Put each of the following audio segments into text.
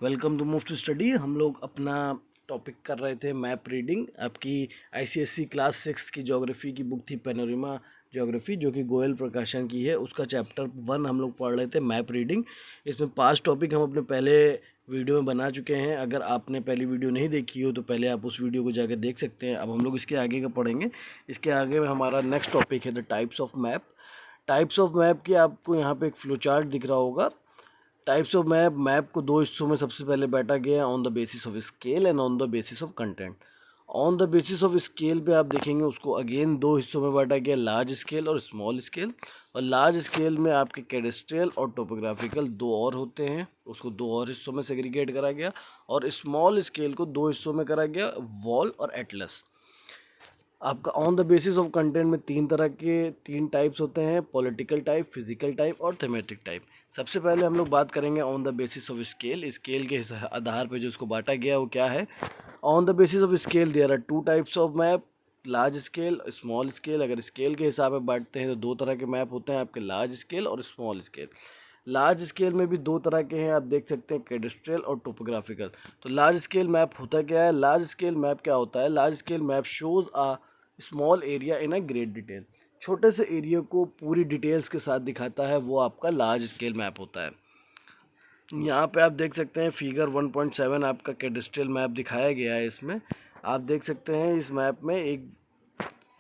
Welcome to move to study. हम लोग अपना टॉपिक कर रहे थे मैप रीडिंग। आपकी आईसीएसई क्लास 6 की ज्योग्राफी की बुक थी पैनोरमा ज्योग्राफी, जो कि गोयल प्रकाशन की है। उसका चैप्टर 1 हम लोग पढ़ रहे थे मैप रीडिंग। इसमें 5 टॉपिक हम अपने पहले वीडियो में बना चुके हैं। अगर आपने पहली वीडियो नहीं देखी हो तो पहले आप उस वीडियो को जाकर देख सकते हैं। अब हम लोग इसके आगे का पढ़ेंगे। इसके आगे में हमारा नेक्स्ट टॉपिक है the types of map. Types of map की आपको यहाँ पे एक फ्लो चार्ट दिख रहा होगा। टाइप्स ऑफ मैप को दो हिस्सों में सबसे पहले बांटा गया है, on the basis of scale and on the basis of content. On the basis of scale पे आप देखेंगे उसको अगेन दो हिस्सों में बांटा गया, लार्ज स्केल और स्मॉल स्केल। और लार्ज स्केल में आपके कैडेस्ट्रियल और टोपोग्राफिकल दो और होते हैं, उसको दो और हिस्सों में सेग्रीगेट करा गया। और स्मॉल स्केल को दो हिस्सों में करा गया, वॉल और एटलस। आपका on the basis of content में तीन टाइप्स होते हैं, पॉलिटिकल टाइप, फिजिकल टाइप और थेमेटिक टाइप। सबसे पहले हम लोग बात करेंगे on the basis of scale. Scale के आधार पे जो उसको बांटा गया वो क्या है। On the basis of scale there are two types of map, large scale, small scale. अगर स्केल के हिसाब से बांटते हैं तो दो तरह के मैप होते हैं आपके, लार्ज स्केल और स्मॉल स्केल। लार्ज स्केल में भी दो तरह के हैं, आप देख सकते हैं, कैडेस्ट्रियल और टोपोग्राफिकल। तो लार्ज स्केल मैप होता क्या है, लार्ज स्केल मैप क्या होता है, large scale map shows a small area in a great detail. छोटे से एरिया को पूरी डिटेल्स के साथ दिखाता है, वो आपका लार्ज स्केल मैप होता है। यहाँ पे आप देख सकते हैं फिगर 1.7 आपका कैडेस्ट्रियल मैप दिखाया गया है। इसमें आप देख सकते हैं इस मैप में एक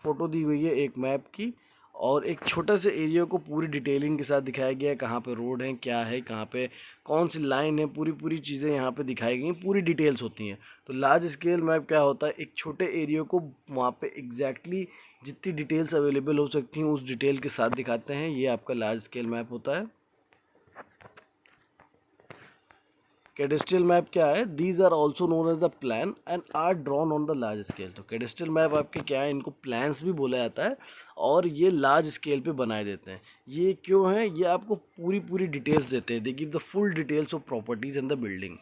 फ़ोटो दी हुई है एक मैप की, और एक छोटा से एरिया को पूरी डिटेलिंग के साथ दिखाया गया है, कहाँ पे रोड है, क्या है, कहाँ पे कौन सी लाइन है, पूरी पूरी चीज़ें यहाँ पे दिखाई गई हैं, पूरी डिटेल्स होती हैं। तो लार्ज स्केल मैप क्या होता है, एक छोटे एरिया को वहाँ पे एग्जैक्टली जितनी डिटेल्स अवेलेबल हो सकती हैं उस डिटेल के साथ दिखाते हैं, ये आपका लार्ज स्केल मैप होता है। कैडेस्ट्रियल मैप क्या है, these are also known as the plan and are drawn on the large scale. तो कैडेस्ट्रियल मैप आपके क्या है, इनको प्लान्स भी बोला जाता है और ये लार्ज स्केल पे बनाए देते हैं। ये क्यों है, ये आपको पूरी पूरी डिटेल्स देते हैं, they give the full details of properties in the building.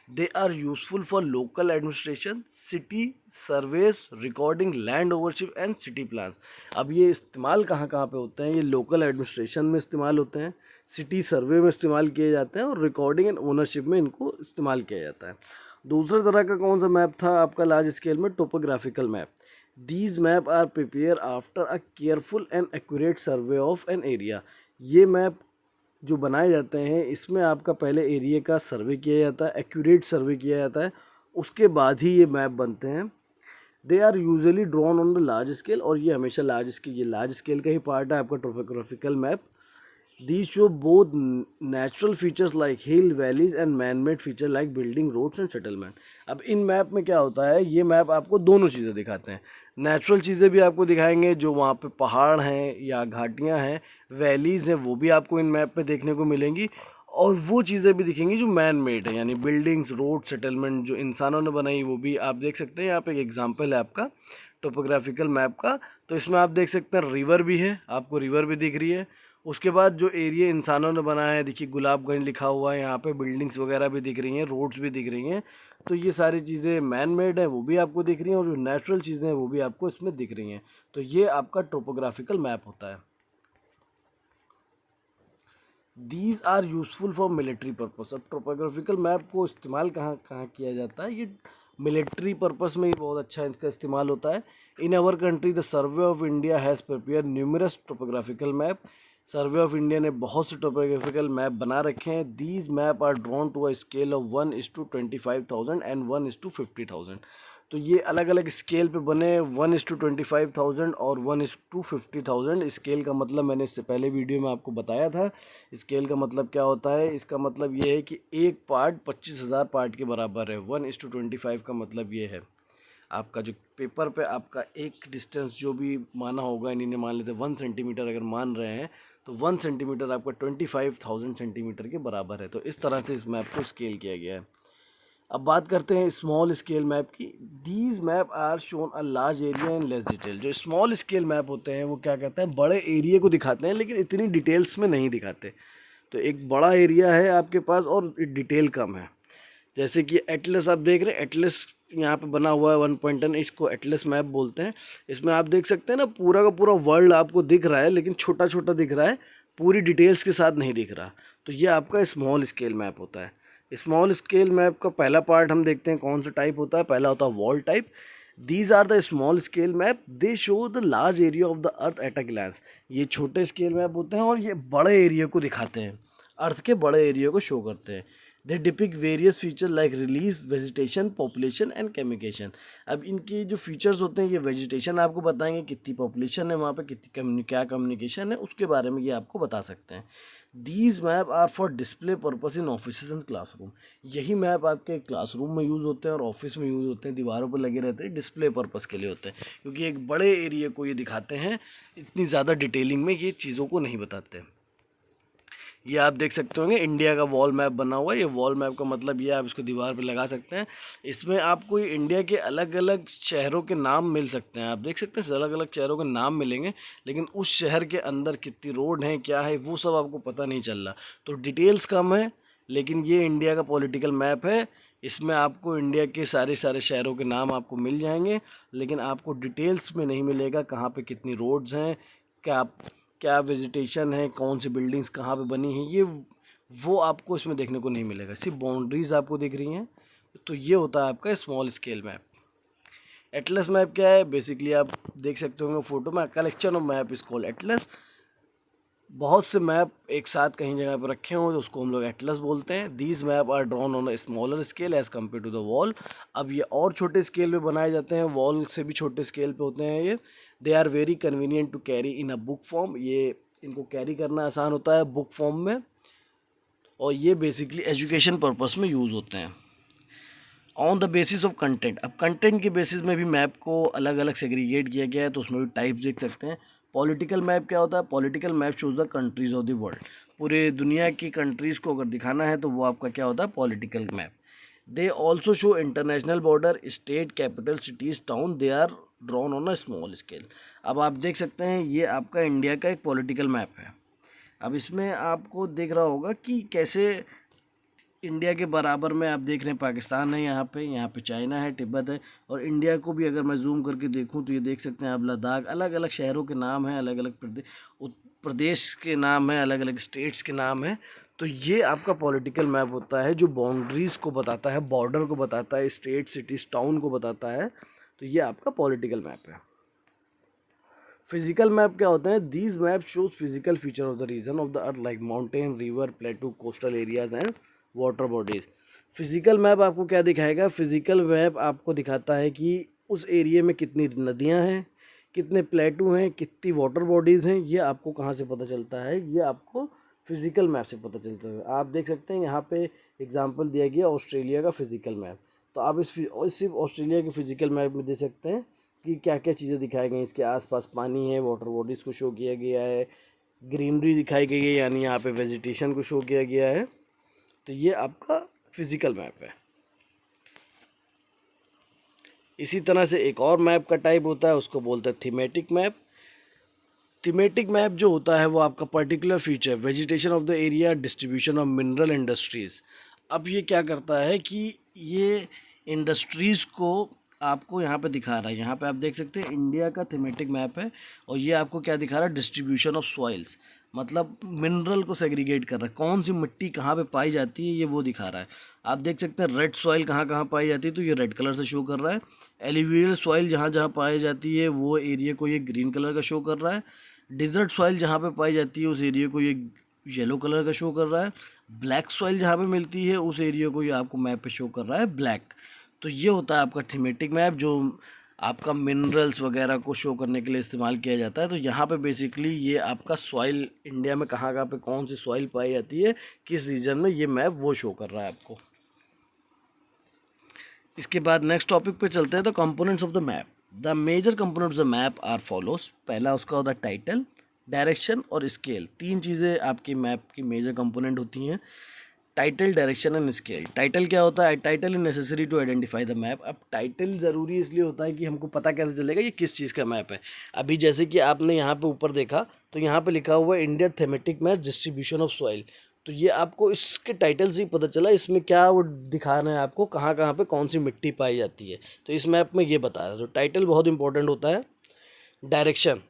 They are useful for local administration, city surveys, recording land ownership and city plans. अब ये इस्तेमाल कहाँ कहाँ पे होते हैं, ये लोकल एडमिनिस्ट्रेशन में इस्तेमाल होते हैं, सिटी सर्वे में इस्तेमाल किए जाते हैं और रिकॉर्डिंग एंड ओनरशिप में इनको इस्तेमाल किया जाता है। दूसरा तरह का कौन सा मैप था आपका लार्ज स्केल में, topographical map. These map are prepare after a careful and accurate survey of an area. ये मैप जो बनाए जाते हैं इसमें आपका पहले एरिया का सर्वे किया जाता है, एक्यूरेट सर्वे किया जाता है, उसके बाद ही ये मैप बनते हैं। They are usually drawn on the large scale, और ये हमेशा लार्ज स्केल, ये लार्ज स्केल का ही पार्ट है आपका topographical map. These show both natural features like hill, valleys and man-made feature like building, roads and settlement. अब इन map में क्या होता है, ये मैप आपको दोनों चीज़ें दिखाते हैं। नेचुरल चीज़ें भी आपको दिखाएंगे, जो वहाँ पे पहाड़ हैं या घाटियाँ हैं, वैलीज़ हैं, वो भी आपको इन मैप में देखने को मिलेंगी। और वो चीज़ें भी दिखेंगी जो मैन मेड है, यानी बिल्डिंग्स, रोड, सेटलमेंट जो इंसानों ने बनाई, वो भी आप देख सकते हैं। यहाँ पे एक एग्जाम्पल है आपका टोपोग्राफिकल मैप का। तो इसमें आप देख सकते हैं रिवर भी है, आपको रिवर भी दिख रही है। उसके बाद जो एरिया इंसानों ने बनाया है, देखिए गुलाबगंज लिखा हुआ है यहाँ पे, बिल्डिंग्स वगैरह भी दिख रही हैं, रोड्स भी दिख रही हैं। तो ये सारी चीज़ें मैन मेड है, वो भी आपको दिख रही हैं, और जो नेचुरल चीज़ें हैं वो भी आपको इसमें दिख रही हैं। तो ये आपका टोपोग्राफिकल मैप होता है। These are useful for military purpose. अब टोपोग्राफिकल मैप को इस्तेमाल कहाँ कहाँ किया जाता है, ये मिलिट्री पर्पस में ही बहुत अच्छा इसका इस्तेमाल होता है। In our country the survey of India has prepare numerous topographical map. Survey of India ने बहुत से टोपोग्राफिकल मैप बना रखे हैं। These map are drawn to a scale of 1:25,000 and 1:50,000। तो ये अलग अलग स्केल पे बने, 1:25,000 और 1:50,000। स्केल का मतलब मैंने इससे पहले वीडियो में आपको बताया था। स्केल का मतलब क्या होता है, इसका मतलब ये है कि एक पार्ट 25,000 पार्ट के बराबर है। 1:25 का मतलब ये है, आपका जो पेपर पे आपका एक डिस्टेंस जो भी माना होगा, इन्हें मान लेते 1 सेंटीमीटर अगर मान रहे हैं, तो 1 सेंटीमीटर आपका 25,000 सेंटीमीटर के बराबर है। तो इस तरह से इस मैप को स्केल किया गया है। अब बात करते हैं स्मॉल स्केल मैप की। These map are shown a large area in less detail. जो स्मॉल स्केल मैप होते हैं वो क्या कहते हैं, बड़े एरिया को दिखाते हैं लेकिन इतनी डिटेल्स में नहीं दिखाते। तो एक बड़ा एरिया है आपके पास और डिटेल कम है। जैसे कि एटलस आप देख रहे हैं, एटलस यहाँ पे बना हुआ है 1.10, इसको एटलस मैप बोलते हैं। इसमें आप देख सकते हैं ना, पूरा का पूरा वर्ल्ड आपको दिख रहा है लेकिन छोटा छोटा दिख रहा है, पूरी डिटेल्स के साथ नहीं दिख रहा। तो ये आपका स्मॉल स्केल मैप होता है। स्मॉल स्केल मैप का पहला पार्ट हम देखते हैं कौन सा टाइप होता है। पहला होता है wall type. These are the small scale map, they show the large area of the earth at a glance. ये छोटे स्केल मैप होते हैं और ये बड़े एरिया को दिखाते हैं, अर्थ के बड़े एरिया को शो करते हैं। They depict various feature like relief, vegetation, population and communication. अब इनकी जो फीचर्स होते हैं, ये वेजिटेशन आपको बताएंगे, कितनी पॉपुलेशन है वहाँ पे, कितनी क्या कम्युनिकेशन है, उसके बारे में ये आपको बता सकते हैं। These map are for display purpose in office and classroom. यही मैप आपके क्लासरूम में यूज़ होते हैं और ऑफिस में यूज़ होते हैं, दीवारों पर लगे रहते हैं, डिस्प्ले पर्पस के लिए होते हैं, क्योंकि एक बड़े एरिया को ये दिखाते हैं, इतनी ज़्यादा डिटेलिंग में ये चीज़ों को नहीं बताते। ये आप देख सकते होंगे इंडिया का वॉल मैप बना हुआ है। ये वॉल मैप का मतलब ये आप इसको दीवार पे लगा सकते हैं। इसमें आपको इंडिया के अलग अलग शहरों के नाम मिल सकते हैं। आप देख सकते हैं अलग अलग शहरों के नाम मिलेंगे, लेकिन उस शहर के अंदर कितनी रोड हैं, क्या है, वो सब आपको पता नहीं चल रहा। तो डिटेल्स कम है, लेकिन ये इंडिया का पॉलिटिकल मैप है। इसमें आपको इंडिया के सारे सारे शहरों के नाम आपको मिल जाएंगे, लेकिन आपको डिटेल्स में नहीं मिलेगा कहाँ पे कितनी रोड्स हैं, क्या क्या वेजिटेशन है, कौन सी बिल्डिंग्स कहाँ पे बनी हैं, ये वो आपको इसमें देखने को नहीं मिलेगा। सिर्फ बाउंड्रीज आपको दिख रही हैं। तो ये होता है आपका small scale map. Atlas map क्या है? बेसिकली आप देख सकते होंगे फोटो में, collection of map is called Atlas. बहुत से मैप एक साथ कहीं जगह पर रखे हों तो उसको हम लोग एटलस बोलते हैं। These map are drawn on a smaller scale as compare to the wall. अब ये और छोटे स्केल पे बनाए जाते हैं, वॉल से भी छोटे स्केल पे होते हैं ये। They are very convenient to carry in a book form. ये इनको कैरी करना आसान होता है बुक फॉर्म में, और ये बेसिकली एजुकेशन पर्पस में यूज़ होते हैं। On the basis of content, अब कंटेंट के बेसिस में भी मैप को अलग अलग सेग्रीगेट किया गया है, तो उसमें भी टाइप्स देख सकते हैं। पॉलिटिकल मैप क्या होता है? Political map shows the countries of the world. पूरे दुनिया की कंट्रीज़ को अगर दिखाना है तो वो आपका क्या होता है? Political map. They also show international border, state, capital, cities, town. They are drawn on a small scale. अब आप देख सकते हैं ये आपका इंडिया का एक पॉलिटिकल मैप है। अब इसमें आपको दिख रहा होगा कि कैसे इंडिया के बराबर में आप देख रहे हैं पाकिस्तान है, यहाँ पे चाइना है, तिब्बत है। और इंडिया को भी अगर मैं जूम करके देखूँ तो ये देख सकते हैं आप लद्दाख, अलग अलग शहरों के नाम हैं, अलग अलग प्रदेश के नाम हैं, अलग अलग स्टेट्स के नाम हैं। तो ये आपका पॉलिटिकल मैप होता है जो बाउंड्रीज़ को बताता है, बॉर्डर को बताता है, स्टेट, सिटीज़, टाउन को बताता है। तो ये आपका पॉलिटिकल मैप है। फिजिकल मैप क्या होते हैं? These map shows physical feature of the region of the earth like mountain, river, plateau, coastal areas and water bodies. Physical map आपको क्या दिखाएगा? फिजिकल मैप आपको दिखाता है कि उस एरिया में कितनी नदियां हैं, कितने प्लेटू हैं, कितनी वाटर बॉडीज़ हैं। ये आपको कहाँ से पता चलता है? ये आपको फिजिकल मैप से पता चलता है। आप देख सकते हैं यहाँ पे एग्जांपल दिया गया ऑस्ट्रेलिया का फिजिकल मैप। तो आप सिर्फ ऑस्ट्रेलिया के फिजिकल मैप में देख सकते हैं कि क्या क्या चीज़ें दिखाई गई। इसके आसपास पानी है, वाटर बॉडीज़ को शो किया गया है, ग्रीनरी दिखाई गई है, यानी यहाँ पे वेजिटेशन को शो किया गया है। तो ये आपका फिजिकल मैप है। इसी तरह से एक और मैप का टाइप होता है, उसको बोलते हैं थीमेटिक मैप। थीमेटिक मैप जो होता है वो आपका particular feature, vegetation of the area, distribution of mineral industries. अब ये क्या करता है कि ये इंडस्ट्रीज़ को आपको यहाँ पे दिखा रहा है। यहाँ पे आप देख सकते हैं इंडिया का थीमेटिक मैप है, और ये आपको क्या दिखा रहा है? डिस्ट्रीब्यूशन ऑफ सॉइल्स, मतलब मिनरल को सेग्रीगेट कर रहा है, कौन सी मिट्टी कहाँ पे पाई जाती है ये वो दिखा रहा है। आप देख सकते हैं रेड सॉइल कहाँ कहाँ पाई जाती है, तो ये रेड कलर से शो कर रहा है। एलिवियल सॉइल जहाँ जहाँ पाई जाती है वो एरिया को ये ग्रीन कलर का शो कर रहा है। डिज़र्ट सॉइल जहाँ पे पाई जाती है उस एरिया को ये येलो कलर का शो कर रहा है। ब्लैक सॉइल जहाँ पे मिलती है उस एरिया को ये आपको मैप पे शो कर रहा है ब्लैक। तो ये होता है आपका थीमेटिक मैप, जो आपका मिनरल्स वगैरह को शो करने के लिए इस्तेमाल किया जाता है। तो यहाँ पे बेसिकली ये आपका सॉइल इंडिया में कहाँ कहाँ पे कौन सी सॉइल पाई जाती है, किस रीजन में, ये मैप वो शो कर रहा है आपको। इसके बाद नेक्स्ट टॉपिक पे चलते हैं। तो components of the map, the major components of the map are follows. पहला उसका होता है टाइटल, डायरेक्शन और स्केल। तीन चीज़ें आपकी मैप की मेजर कंपोनेंट होती हैं, title, direction and scale. Title क्या होता है? Title is necessary to identify the map. अब टाइटल ज़रूरी इसलिए होता है कि हमको पता कैसे चलेगा ये किस चीज़ का मैप है। अभी जैसे कि आपने यहाँ पे ऊपर देखा तो यहाँ पे लिखा हुआ है India thematic map distribution of soil. तो ये आपको इसके टाइटल से ही पता चला इसमें क्या वो दिखा रहे हैं आपको, कहाँ कहाँ पे कौन सी मिट्टी पाई जाती है। तो इस मैप में ये बता रहा है। तो टाइटल बहुत इंपॉर्टेंट होता है। Direction,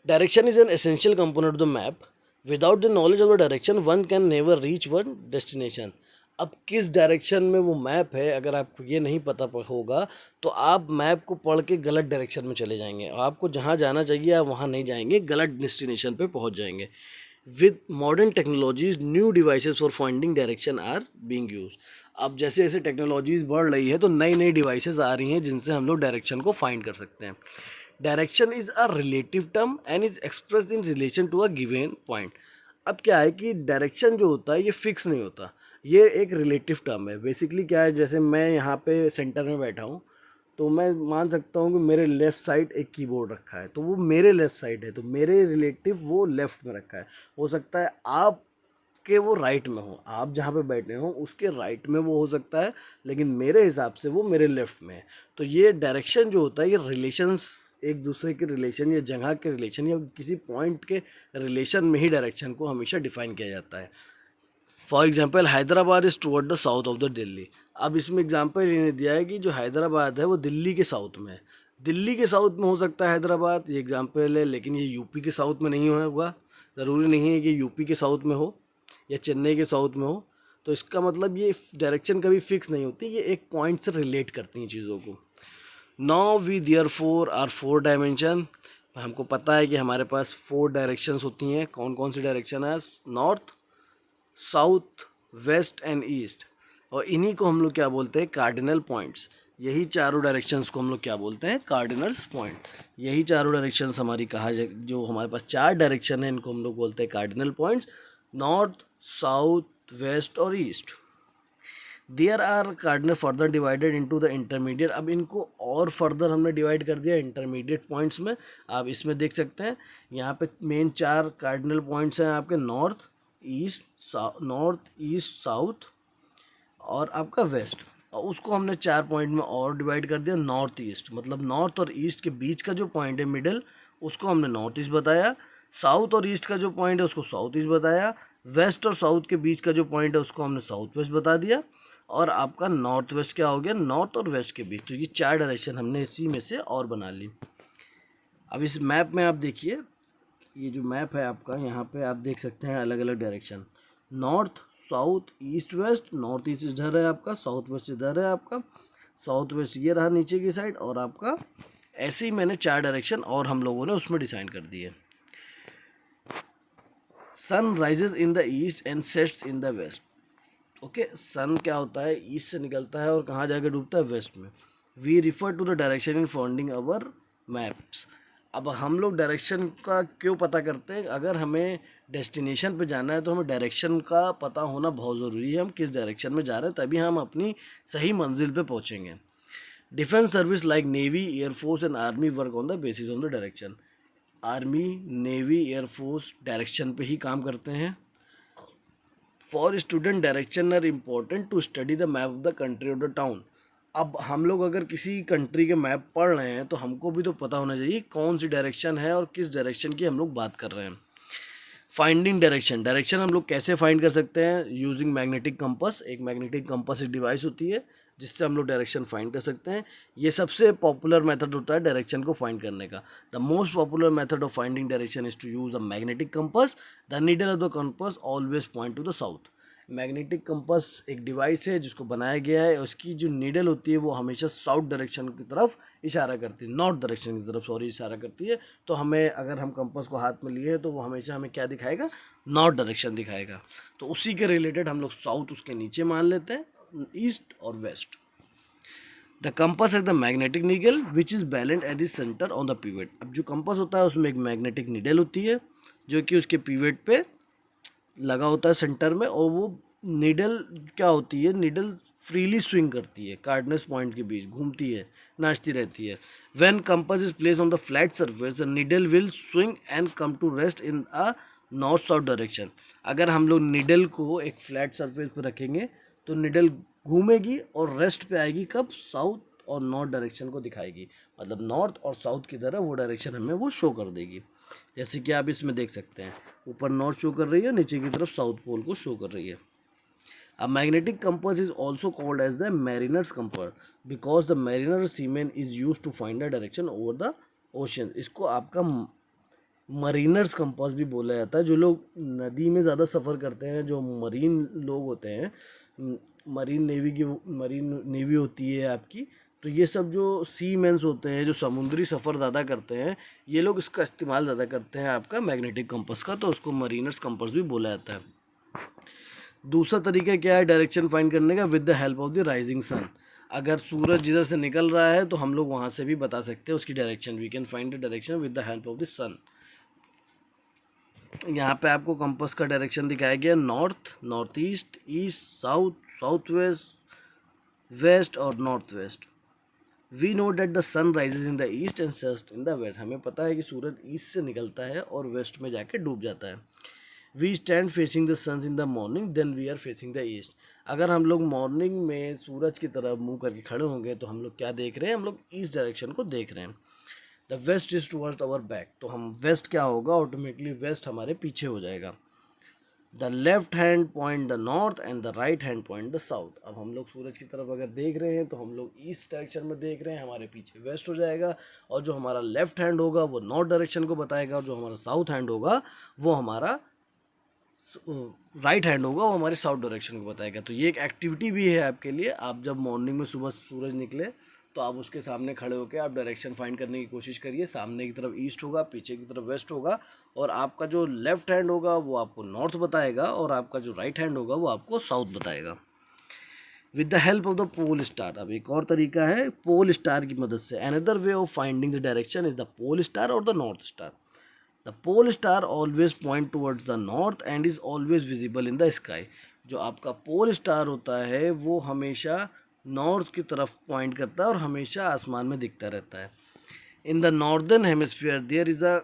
direction is an essential component of the map. Without the knowledge of the direction one can never reach one destination. अब किस डायरेक्शन में वो मैप है, अगर आपको ये नहीं पता होगा तो आप मैप को पढ़ के गलत डायरेक्शन में चले जाएंगे। आपको जहाँ जाना चाहिए आप वहाँ नहीं जाएंगे, गलत डेस्टिनेशन पे पहुँच जाएंगे। With modern technologies new devices for finding direction are being use. अब जैसे जैसे टेक्नोलॉजीज बढ़ रही है तो नई नई डिवाइसेस आ रही हैं जिनसे हम लोग डायरेक्शन को फाइंड कर सकते हैं। Direction is a relative term and is expressed in relation to a given point. अब क्या है कि डायरेक्शन जो होता है ये फिक्स नहीं होता, ये एक रिलेटिव टर्म है। बेसिकली क्या है, जैसे मैं यहाँ पे सेंटर में बैठा हूँ तो मैं मान सकता हूँ कि मेरे लेफ़्ट साइड एक कीबोर्ड रखा है, तो वो मेरे लेफ़्ट साइड है, तो मेरे रिलेटिव वो लेफ़्ट में रखा है। हो सकता है आप के वो राइट में हो, आप जहाँ पे बैठे हो उसके राइट में वो हो सकता है, लेकिन मेरे हिसाब से वो मेरे लेफ़्ट में है। तो ये डायरेक्शन जो होता है ये रिलेशंस, एक दूसरे के रिलेशन या जगह के रिलेशन या किसी पॉइंट के रिलेशन में ही डायरेक्शन को हमेशा डिफाइन किया जाता है। For example Hyderabad is toward the south of the Delhi. अब इसमें एग्जाम्पल ये दिया है कि जो हैदराबाद है वो दिल्ली के साउथ में है। दिल्ली के साउथ में हो सकता है हैदराबाद, ये एग्जाम्पल है, लेकिन ये यूपी के साउथ में नहीं होगा। ज़रूरी नहीं है कि यूपी के साउथ में हो या चेन्नई के साउथ में हो। तो इसका मतलब ये डायरेक्शन कभी फिक्स नहीं होती, ये एक पॉइंट से रिलेट करती हैं चीज़ों को। Now we therefore are four dimension. हमको पता है कि हमारे पास फोर डायरेक्शंस होती हैं। कौन कौन सी डायरेक्शन है? North, south, west and east. और इन्हीं को हम लोग क्या बोलते हैं? Cardinal points. यही चारों डायरेक्शंस को हम लोग क्या बोलते हैं? Cardinal point. यही चारों डायरेक्शंस हमारी जो हमारे पास चार डायरेक्शन है इनको हम लोग बोलते हैं cardinal points. North, south, west और east. There are cardinal further divided into the intermediate. अब इनको और फर्दर हमने डिवाइड कर दिया इंटरमीडिएट पॉइंट्स में। आप इसमें देख सकते हैं यहाँ पे मेन चार कार्डिनल पॉइंट्स हैं आपके, नॉर्थ ईस्ट साउथ और आपका वेस्ट। और उसको हमने चार पॉइंट में और डिवाइड कर दिया नॉर्थ ईस्ट। मतलब नॉर्थ और ईस्ट के बीच का जो पॉइंट है मिडल, उसको हमने नॉर्थ ईस्ट बताया। साउथ और ईस्ट का जो पॉइंट है उसको साउथ ईस्ट बताया। वेस्ट और साउथ के बीच का जो पॉइंट है उसको हमने साउथ वेस्ट बता दिया। और आपका नॉर्थ वेस्ट क्या हो गया? नॉर्थ और वेस्ट के बीच। तो ये चार डायरेक्शन हमने इसी में से और बना ली। अब इस मैप में आप देखिए, ये जो मैप है आपका, यहाँ पे आप देख सकते हैं अलग अलग direction. North, south, east, west. North east इधर है आपका, साउथ वेस्ट इधर है आपका, साउथ वेस्ट ये रहा नीचे की साइड, और आपका ऐसे ही मैंने चार डायरेक्शन और हम लोगों ने उसमें डिसाइड कर दिए। Sun rises in the east and sets in the west. Okay, sun क्या होता है? ईस्ट से निकलता है और कहाँ जाकर डूबता है? वेस्ट में। We refer to the direction in founding our maps. अब हम लोग डायरेक्शन का क्यों पता करते हैं? अगर हमें डेस्टिनेशन पे जाना है तो हमें डायरेक्शन का पता होना बहुत ज़रूरी है। हम किस डायरेक्शन में जा रहे हैं तभी हम अपनी सही मंजिल पे पहुंचेंगे। Defence service like navy, air force and army work on the basis on the direction. Army, navy, air force direction पे ही काम करते हैं। For student direction are important to study the map of the country और द टाउन। अब हम लोग अगर किसी कंट्री के मैप पढ़ रहे हैं तो हमको भी तो पता होना चाहिए कौन सी डायरेक्शन है और किस डायरेक्शन की हम लोग बात कर रहे हैं। Finding direction. डायरेक्शन हम लोग कैसे फाइंड कर सकते हैं? Using magnetic compass. एक मैग्नेटिक कंपास एक डिवाइस होती है जिससे हम लोग डायरेक्शन फाइंड कर सकते हैं। ये सबसे पॉपुलर मेथड होता है डायरेक्शन को फाइंड करने का। The most popular method of finding direction is to use a magnetic compass. The needle of the compass always point to the south. Magnetic compass एक डिवाइस है जिसको बनाया गया है, उसकी जो नीडल होती है वो हमेशा साउथ डायरेक्शन की तरफ इशारा करती है, नॉर्थ डायरेक्शन की तरफ सॉरी इशारा करती है। तो हमें अगर हम कंपास को हाथ में लिए हैं तो वो हमेशा हमें क्या दिखाएगा? नॉर्थ डायरेक्शन दिखाएगा। तो उसी के रिलेटेड हम लोग साउथ उसके नीचे मान लेते हैं, ईस्ट और west. The compass is the magnetic needle which is balance at the centre on the pivot. अब जो कंपास होता है उसमें एक मैग्नेटिक नीडल होती है जो कि उसके पिवट पे लगा होता है सेंटर में, और वो नीडल क्या होती है? नीडल फ्रीली स्विंग करती है, कार्डिनस पॉइंट के बीच घूमती है, नाचती रहती है। When compass is place on the flat surface the needle will swing and come to rest in a north south direction. अगर हम लोग नीडल को एक फ्लैट सरफेस पर रखेंगे तो नीडल घूमेगी और रेस्ट पे आएगी कब? साउथ और नॉर्थ डायरेक्शन को दिखाएगी। मतलब नॉर्थ और साउथ की तरह वो डायरेक्शन हमें वो शो कर देगी। जैसे कि आप इसमें देख सकते हैं, ऊपर नॉर्थ शो कर रही है, नीचे की तरफ साउथ पोल को शो कर रही है। A magnetic compass is also called as the mariner's compass because the mariner's seaman is used to find the direction over the ocean. इसको आपका मरीनर्स कंपास भी बोला जाता है। जो लोग नदी में ज़्यादा सफ़र करते हैं, जो मरीन लोग होते हैं, मरीन नेवी होती है आपकी। तो ये सब जो सी मेंस होते हैं, जो समुद्री सफ़र ज़्यादा करते हैं, ये लोग इसका इस्तेमाल ज़्यादा करते हैं आपका मैग्नेटिक कंपास का, तो उसको मरीनर्स कंपास भी बोला जाता है। दूसरा तरीका क्या है डायरेक्शन फाइंड करने का? With the help of the rising sun. अगर सूरज जिधर से निकल रहा है तो हम लोग वहाँ से भी बता सकते हैं उसकी direction. We can find the direction with the help of the sun. यहाँ पे आपको कंपास का डायरेक्शन दिखाया गया, north, north east, east, south, south west, west और north west. We know that the sun rises in the east and sets in the west. हमें पता है कि सूरज ईस्ट से निकलता है और वेस्ट में जाके डूब जाता है। We stand facing the sun in the morning, then we are facing the east. अगर हम लोग मॉर्निंग में सूरज की तरफ मुंह करके खड़े होंगे तो हम लोग क्या देख रहे हैं? हम लोग ईस्ट डायरेक्शन को देख रहे हैं। The west is towards our back, तो हम वेस्ट क्या होगा? ऑटोमेटिकली वेस्ट हमारे पीछे हो जाएगा। The left hand point the north and the right hand point the south. अब हम लोग सूरज की तरफ अगर देख रहे हैं तो हम लोग ईस्ट डायरेक्शन में देख रहे हैं, हमारे पीछे वेस्ट हो जाएगा। और जो हमारा लेफ्ट हैंड होगा वो नॉर्थ डायरेक्शन को बताएगा, और जो हमारा साउथ हैंड होगा वो हमारा राइट हैंड होगा, वो हमारे साउथ डायरेक्शन को बताएगा। तो ये एक एक्टिविटी भी है आपके लिए। आप जब मॉर्निंग में सुबह सूरज निकले तो आप उसके सामने खड़े होकर आप डायरेक्शन फाइंड करने की कोशिश करिए। सामने की तरफ ईस्ट होगा, पीछे की तरफ वेस्ट होगा, और आपका जो लेफ्ट हैंड होगा वो आपको नॉर्थ बताएगा, और आपका जो राइट हैंड होगा वो आपको साउथ बताएगा। With the help of the pole star. अब एक और तरीका है पोल स्टार की मदद से। Another way of finding the direction is the pole star or the north star. The pole star always point towards the north and is always visible in the sky. जो आपका पोल स्टार होता है वो हमेशा north की तरफ point करता है और हमेशा आसमान में दिखता रहता है। In the northern hemisphere there is a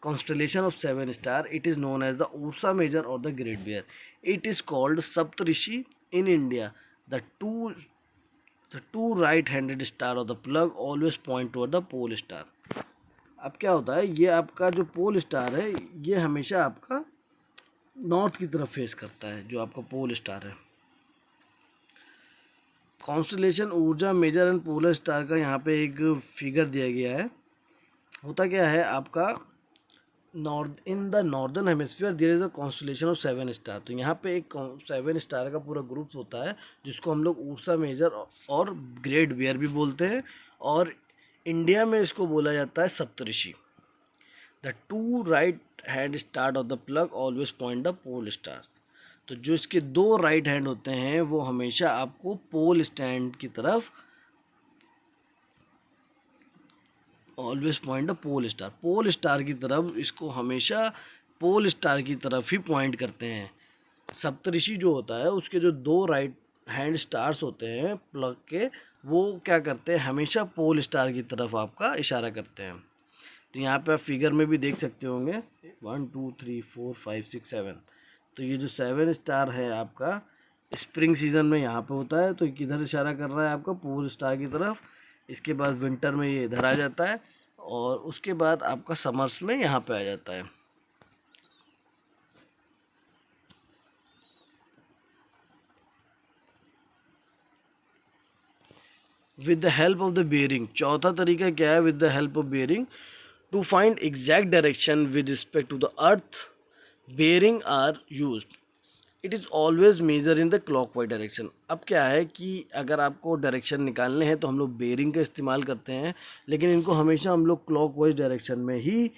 constellation of 7 star. It is known as the Ursa Major or the Great Bear. It is called Saptarishi in India. The two right-handed star of the plug always point toward the pole star. अब क्या होता है, ये आपका जो pole star है ये हमेशा आपका नॉर्थ की तरफ फेस करता है, जो आपका पोल स्टार है। कॉन्स्टलेशन ऊर्जा मेजर एंड पोलर स्टार का यहाँ पे एक फिगर दिया गया है। होता क्या है आपका, in the northern hemisphere there is a constellation of 7 star. तो यहाँ पे एक 7 स्टार का पूरा ग्रुप होता है जिसको हम लोग ऊर्सा मेजर और ग्रेट बियर भी बोलते हैं, और इंडिया में इसको बोला जाता है Saptarishi. The two right hand star of the plough always point the pole star. तो जो इसके दो राइट हैंड होते हैं वो हमेशा आपको पोल स्टैंड की तरफ always point the pole star, pole star की तरफ, इसको हमेशा पोल स्टार की तरफ ही पॉइंट करते हैं। सप्तऋषि जो होता है उसके जो दो राइट हैंड स्टार्स होते हैं प्लग के, वो क्या करते हैं? हमेशा पोल स्टार की तरफ आपका इशारा करते हैं। तो यहाँ पे आप फिगर में भी देख सकते होंगे 1 2 3 4 5 6 7। तो ये जो 7 स्टार है आपका स्प्रिंग सीजन में यहाँ पे होता है, तो किधर इशारा कर रहा है? आपका पोल स्टार की तरफ। इसके बाद विंटर में ये इधर आ जाता है, और उसके बाद आपका समर्स में यहाँ पे आ जाता है। With the help of the bearing. चौथा तरीका क्या है? With the help of bearing to find exact direction with respect to the earth, bearing are used. It is always measure in the clockwise direction. अब क्या है कि अगर आपको डायरेक्शन निकालने हैं तो हम लोग बेयरिंग का इस्तेमाल करते हैं, लेकिन इनको हमेशा हम लोग क्लॉकवाइज डायरेक्शन में ही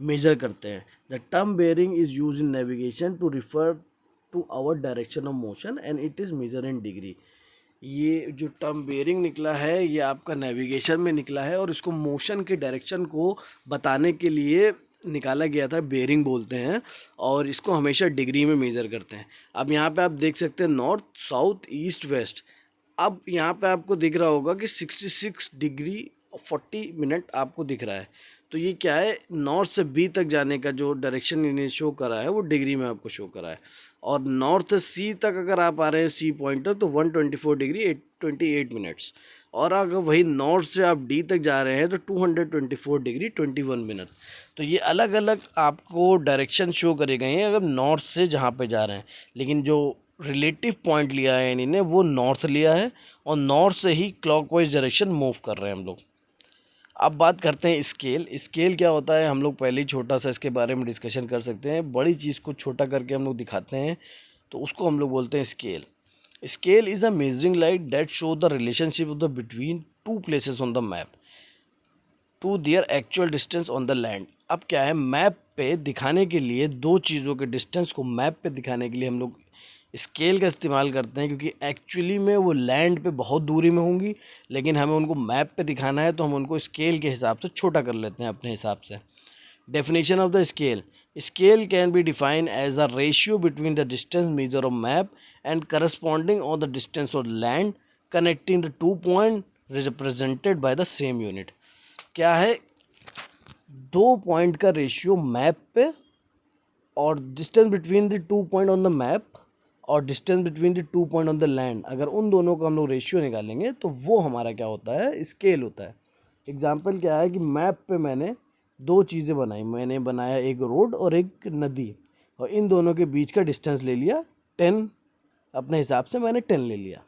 मेजर करते हैं। The term bearing is use in navigation to refer to our direction of motion and it is measure in degree. ये जो टर्म बेयरिंग निकला है ये आपका नेविगेशन में निकला है, और इसको मोशन के डायरेक्शन को बताने के लिए निकाला गया था, बेयरिंग बोलते हैं, और इसको हमेशा डिग्री में मेज़र करते हैं। अब यहाँ पे आप देख सकते हैं नॉर्थ, साउथ, ईस्ट, वेस्ट। अब यहाँ पे आपको दिख रहा होगा कि 66 डिग्री 40 मिनट आपको दिख रहा है। तो ये क्या है? नॉर्थ से बी तक जाने का जो डायरेक्शन इन्हें शो करा है वो डिग्री में आपको शो करा है। और नॉर्थ सी तक अगर आप आ रहे हैं सी पॉइंट तक तो 124 डिग्री 28 मिनट्स। और अगर वही नॉर्थ से आप डी तक जा रहे हैं तो 224 डिग्री 21 मिनट। तो ये अलग अलग आपको डायरेक्शन शो करे गए हैं अगर नॉर्थ से जहाँ पे जा रहे हैं, लेकिन जो रिलेटिव पॉइंट लिया है इन्होंने वो नॉर्थ लिया है, और नॉर्थ से ही क्लॉकवाइज डायरेक्शन मूव कर रहे हैं हम लोग। अब बात करते हैं स्केल। स्केल क्या होता है? हम लोग पहले ही छोटा सा इसके बारे में डिस्कशन कर सकते हैं। बड़ी चीज़ को छोटा करके हम लोग दिखाते हैं तो उसको हम लोग बोलते हैं scale. Scale is a measuring light that show the relationship of the between two places on the map to their actual distance on the land. अब क्या है, मैप पे दिखाने के लिए दो चीज़ों के डिस्टेंस को मैप पे दिखाने के लिए हम लोग स्केल का इस्तेमाल करते हैं, क्योंकि एक्चुअली में वो लैंड पे बहुत दूरी में होंगी, लेकिन हमें उनको मैप पे दिखाना है तो हम उनको स्केल के हिसाब से छोटा कर लेते हैं अपने हिसाब से। Definition of the scale: scale can be defined as a ratio between the distance measure of map and corresponding on the distance of land connecting the two point represented by the same unit. क्या है, दो point का ratio map पे और distance between the two point on the map और distance between the two point on the land, अगर उन दोनों का हम लोग रेशियो निकालेंगे तो वो हमारा क्या होता है, स्केल होता है। एग्जाम्पल क्या है कि मैप पे मैंने दो चीज़ें बनाई, मैंने बनाया एक रोड और एक नदी, और इन दोनों के बीच का डिस्टेंस ले लिया 10, अपने हिसाब से मैंने 10 ले लिया।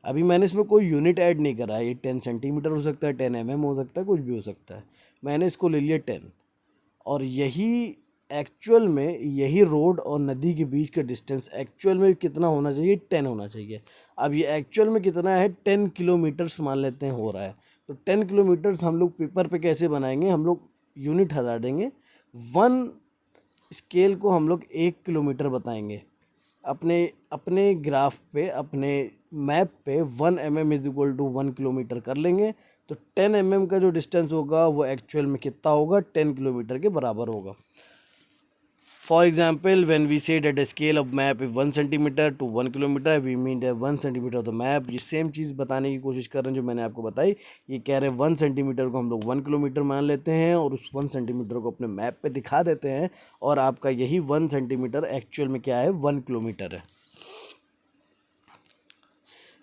अभी मैंने इसमें कोई यूनिट ऐड नहीं करा है, ये 10 सेंटीमीटर हो सकता है, 10 हो सकता है, कुछ भी हो सकता है, मैंने इसको ले लिया 10। और यही एक्चुअल में, यही रोड और नदी के बीच का डिस्टेंस एक्चुअल में कितना होना चाहिए, 10 होना चाहिए। अब ये एक्चुअल में कितना है, 10 किलोमीटर्स मान लेते हैं हो रहा है, तो 10 किलोमीटर्स हम लोग पेपर पे कैसे बनाएंगे, हम लोग यूनिट हटा देंगे, वन स्केल को हम लोग 1 किलोमीटर बताएंगे। अपने अपने ग्राफ पे, अपने मैप पे 1 mm is equal to 1 kilometre कर लेंगे, तो 10 mm का जो डिस्टेंस होगा वो एक्चुअल में कितना होगा, 10 किलोमीटर के बराबर होगा। For example, when we say that the scale of map is 1 centimetre to 1 kilometre, we mean that 1 centimetre of the map. ये सेम चीज़ बताने की कोशिश कर रहे हैं जो मैंने आपको बताई। ये कह रहे हैं 1 सेंटीमीटर को हम लोग 1 किलोमीटर मान लेते हैं और उस 1 सेंटीमीटर को अपने मैप पे दिखा देते हैं, और आपका यही 1 सेंटीमीटर एक्चुअल में क्या है, 1 किलोमीटर है।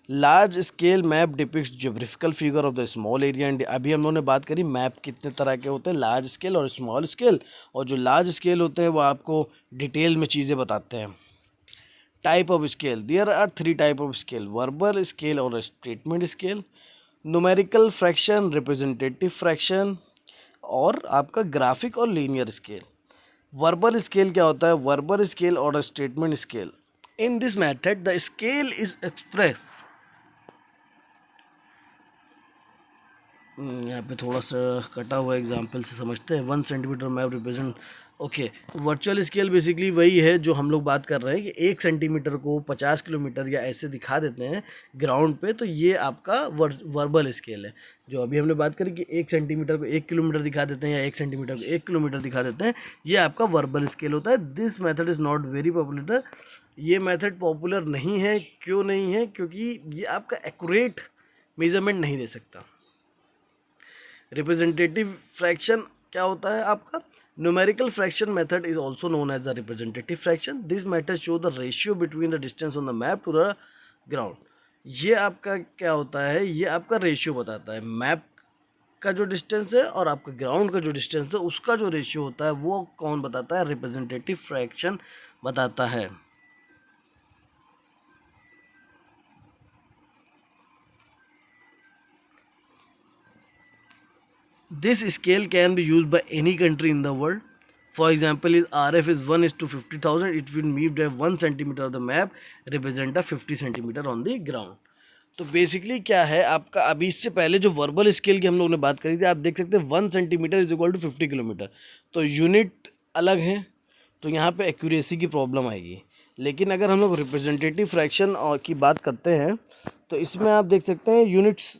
Large scale map depicts geographical figure of the small area and. अभी हम लोगों ने बात करी मैप कितने तरह के होते हैं, लार्ज स्केल और स्मॉल स्केल, और जो लार्ज स्केल होते हैं वो आपको डिटेल में चीज़ें बताते हैं। Type of scale: there are 3 type of scale, verbal scale और statement scale, numerical fraction, representative fraction, और आपका ग्राफिक और लीनियर स्केल। वर्बल स्केल क्या होता है, वर्बल स्केल और statement scale. In this method the scale is express, यहाँ पे थोड़ा सा कटा हुआ एग्जांपल से समझते हैं। 1 centimetre map represent, okay, virtual scale basically वही है जो हम लोग बात कर रहे हैं कि 1 सेंटीमीटर को 50 किलोमीटर या ऐसे दिखा देते हैं ग्राउंड पे, तो ये आपका वर्बल स्केल है। जो अभी हमने बात करी कि 1 सेंटीमीटर को 1 किलोमीटर दिखा देते हैं या 1 सेंटीमीटर को 1 किलोमीटर दिखा देते हैं, ये आपका वर्बल स्केल होता है। This method is not very popular. ये मेथड पॉपुलर नहीं है, क्यों नहीं है, क्योंकि ये आपका एक्यूरेट मेजरमेंट नहीं दे सकता। रिप्रेजेंटेटिव फ्रैक्शन क्या होता है आपका, numerical fraction method is also known as the representative fraction. This method show the ratio between the distance on the map to the ground. ये आपका क्या होता है, ये आपका रेशियो बताता है, मैप का जो डिस्टेंस है और आपका ग्राउंड का जो डिस्टेंस है उसका जो रेशियो होता है वो कौन बताता है, रिप्रेजेंटेटिव फ्रैक्शन बताता है। This scale can be used by any country in the world. For example, if RF is 1:50,000, it will mean that 1 centimeter of the map represent a 50 centimeter on the ground. तो basically क्या है आपका, अभी इससे पहले जो verbal scale की हम लोगों ने बात करी थी, आप देख सकते हैं 1 centimetre is equal to 50 kilometre, तो यूनिट अलग है, तो यहाँ पे एक्यूरेसी की प्रॉब्लम आएगी। लेकिन अगर हम लोग रिप्रेजेंटेटिव फ्रैक्शन और की बात करते हैं तो इसमें आप देख सकते हैं यूनिट्स,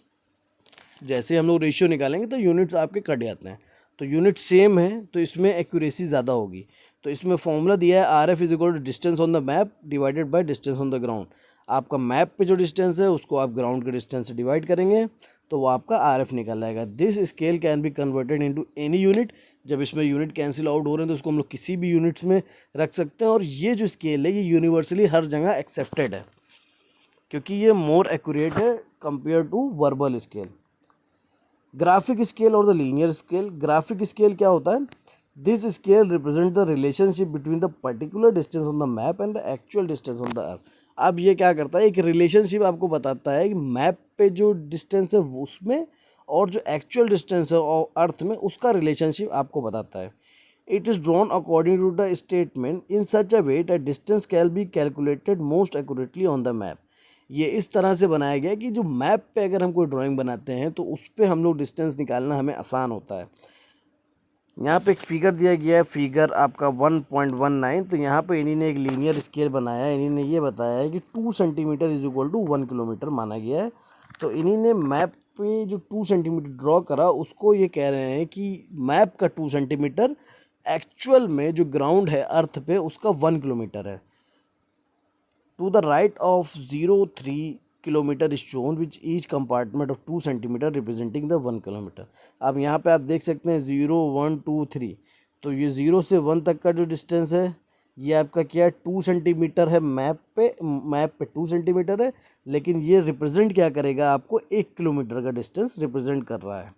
जैसे हम लोग रेशियो निकालेंगे तो यूनिट्स आपके कट जाते हैं, तो यूनिट सेम है तो इसमें एक्यूरेसी ज़्यादा होगी। तो इसमें फॉर्मूला दिया है R F is equal to distance on the map divided by distance on the ground. आपका मैप पे जो डिस्टेंस है उसको आप ग्राउंड के डिस्टेंस से डिवाइड करेंगे तो वो आपका आर एफ निकल आएगा। This scale can be converted into any unit. जब इसमें यूनिट कैंसिल आउट हो रहे हैं तो उसको हम लोग किसी भी यूनिट्स में रख सकते हैं, और ये जो स्केल है ये यूनिवर्सली हर जगह एक्सेप्टेड है क्योंकि ये मोर एक्यूरेट है compare to verbal scale. Graphic scale और the linear scale. Graphic scale क्या होता है, this scale represent the relationship between the particular distance on the map and the actual distance on the earth. अब ये क्या करता है, एक रिलेशनशिप आपको बताता है कि मैप पे जो डिस्टेंस है उसमें और जो एक्चुअल डिस्टेंस है अर्थ में उसका रिलेशनशिप आपको बताता है। It is drawn according to the statement in such a way that distance can be calculated most accurately on the map. ये इस तरह से बनाया गया है कि जो मैप पे अगर हम कोई ड्राइंग बनाते हैं तो उस पे हम लोग डिस्टेंस निकालना हमें आसान होता है। यहाँ पे एक फिगर दिया गया है, फिगर आपका 1.19। तो यहाँ पे इन्हीं ने एक लीनियर स्केल बनाया है। इन्हीं ने ये बताया है कि 2 centimetre is equal to 1 kilometre माना गया है। तो इन्हीं ने मैप पे जो 2 सेंटीमीटर ड्रॉ करा उसको ये कह रहे हैं कि मैप का 2 सेंटीमीटर एक्चुअल में जो ग्राउंड है अर्थ पे उसका 1 किलोमीटर है। To the right of 0.3 kilometre is shown which each compartment of 2 centimetre representing the 1 kilometre. अब यहाँ पे आप देख सकते हैं 0 1 2 3। तो ये 0 से 1 तक का जो डिस्टेंस है ये आपका क्या है 2 सेंटीमीटर है। मैप पे 2 सेंटीमीटर है, लेकिन ये रिप्रेजेंट क्या करेगा आपको 1 किलोमीटर का डिस्टेंस रिप्रेजेंट कर रहा है।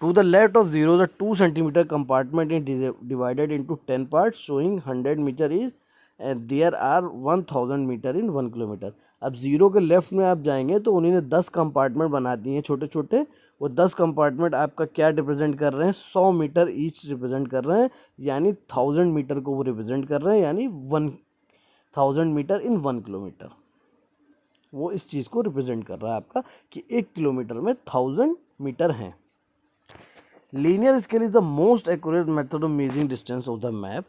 To the left of 0 the 2 centimeter compartment is divided into 10 parts showing 100 meter is and there are 1000 metre in 1 kilometre. अब ज़ीरो के लेफ्ट में आप जाएंगे तो उन्होंने 10 कंपार्टमेंट बना दिए हैं छोटे छोटे। वो 10 कंपार्टमेंट आपका क्या रिप्रेजेंट कर रहे हैं 100 मीटर ईच रिप्रेजेंट कर रहे हैं, यानी 1000 मीटर को वो रिप्रेजेंट कर रहे हैं, यानी 1000 मीटर इन 1 किलोमीटर। वो इस चीज़ को रिप्रेजेंट कर रहा है आपका कि 1 किलोमीटर में 1000 मीटर हैं। Linear scale is the most accurate method of measuring distance of the map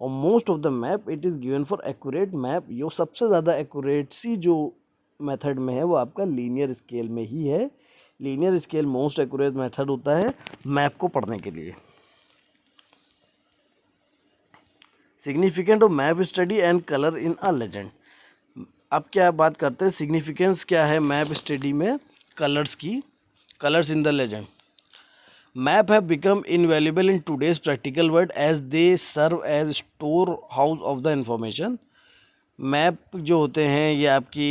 और most of the map it is given for accurate map। यो सबसे ज़्यादा एक्यूरेसी जो मेथड में है वो आपका लीनियर स्केल में ही है। Linear scale most accurate method होता है मैप को पढ़ने के लिए। Significant of map study and colour in a legend. अब क्या बात करते हैं सिग्निफिकेंस क्या है मैप स्टडी में कलर्स की। Colours in the legend. Map have become invaluable in today's practical world as they serve as storehouse of the information। Map जो होते हैं ये आपकी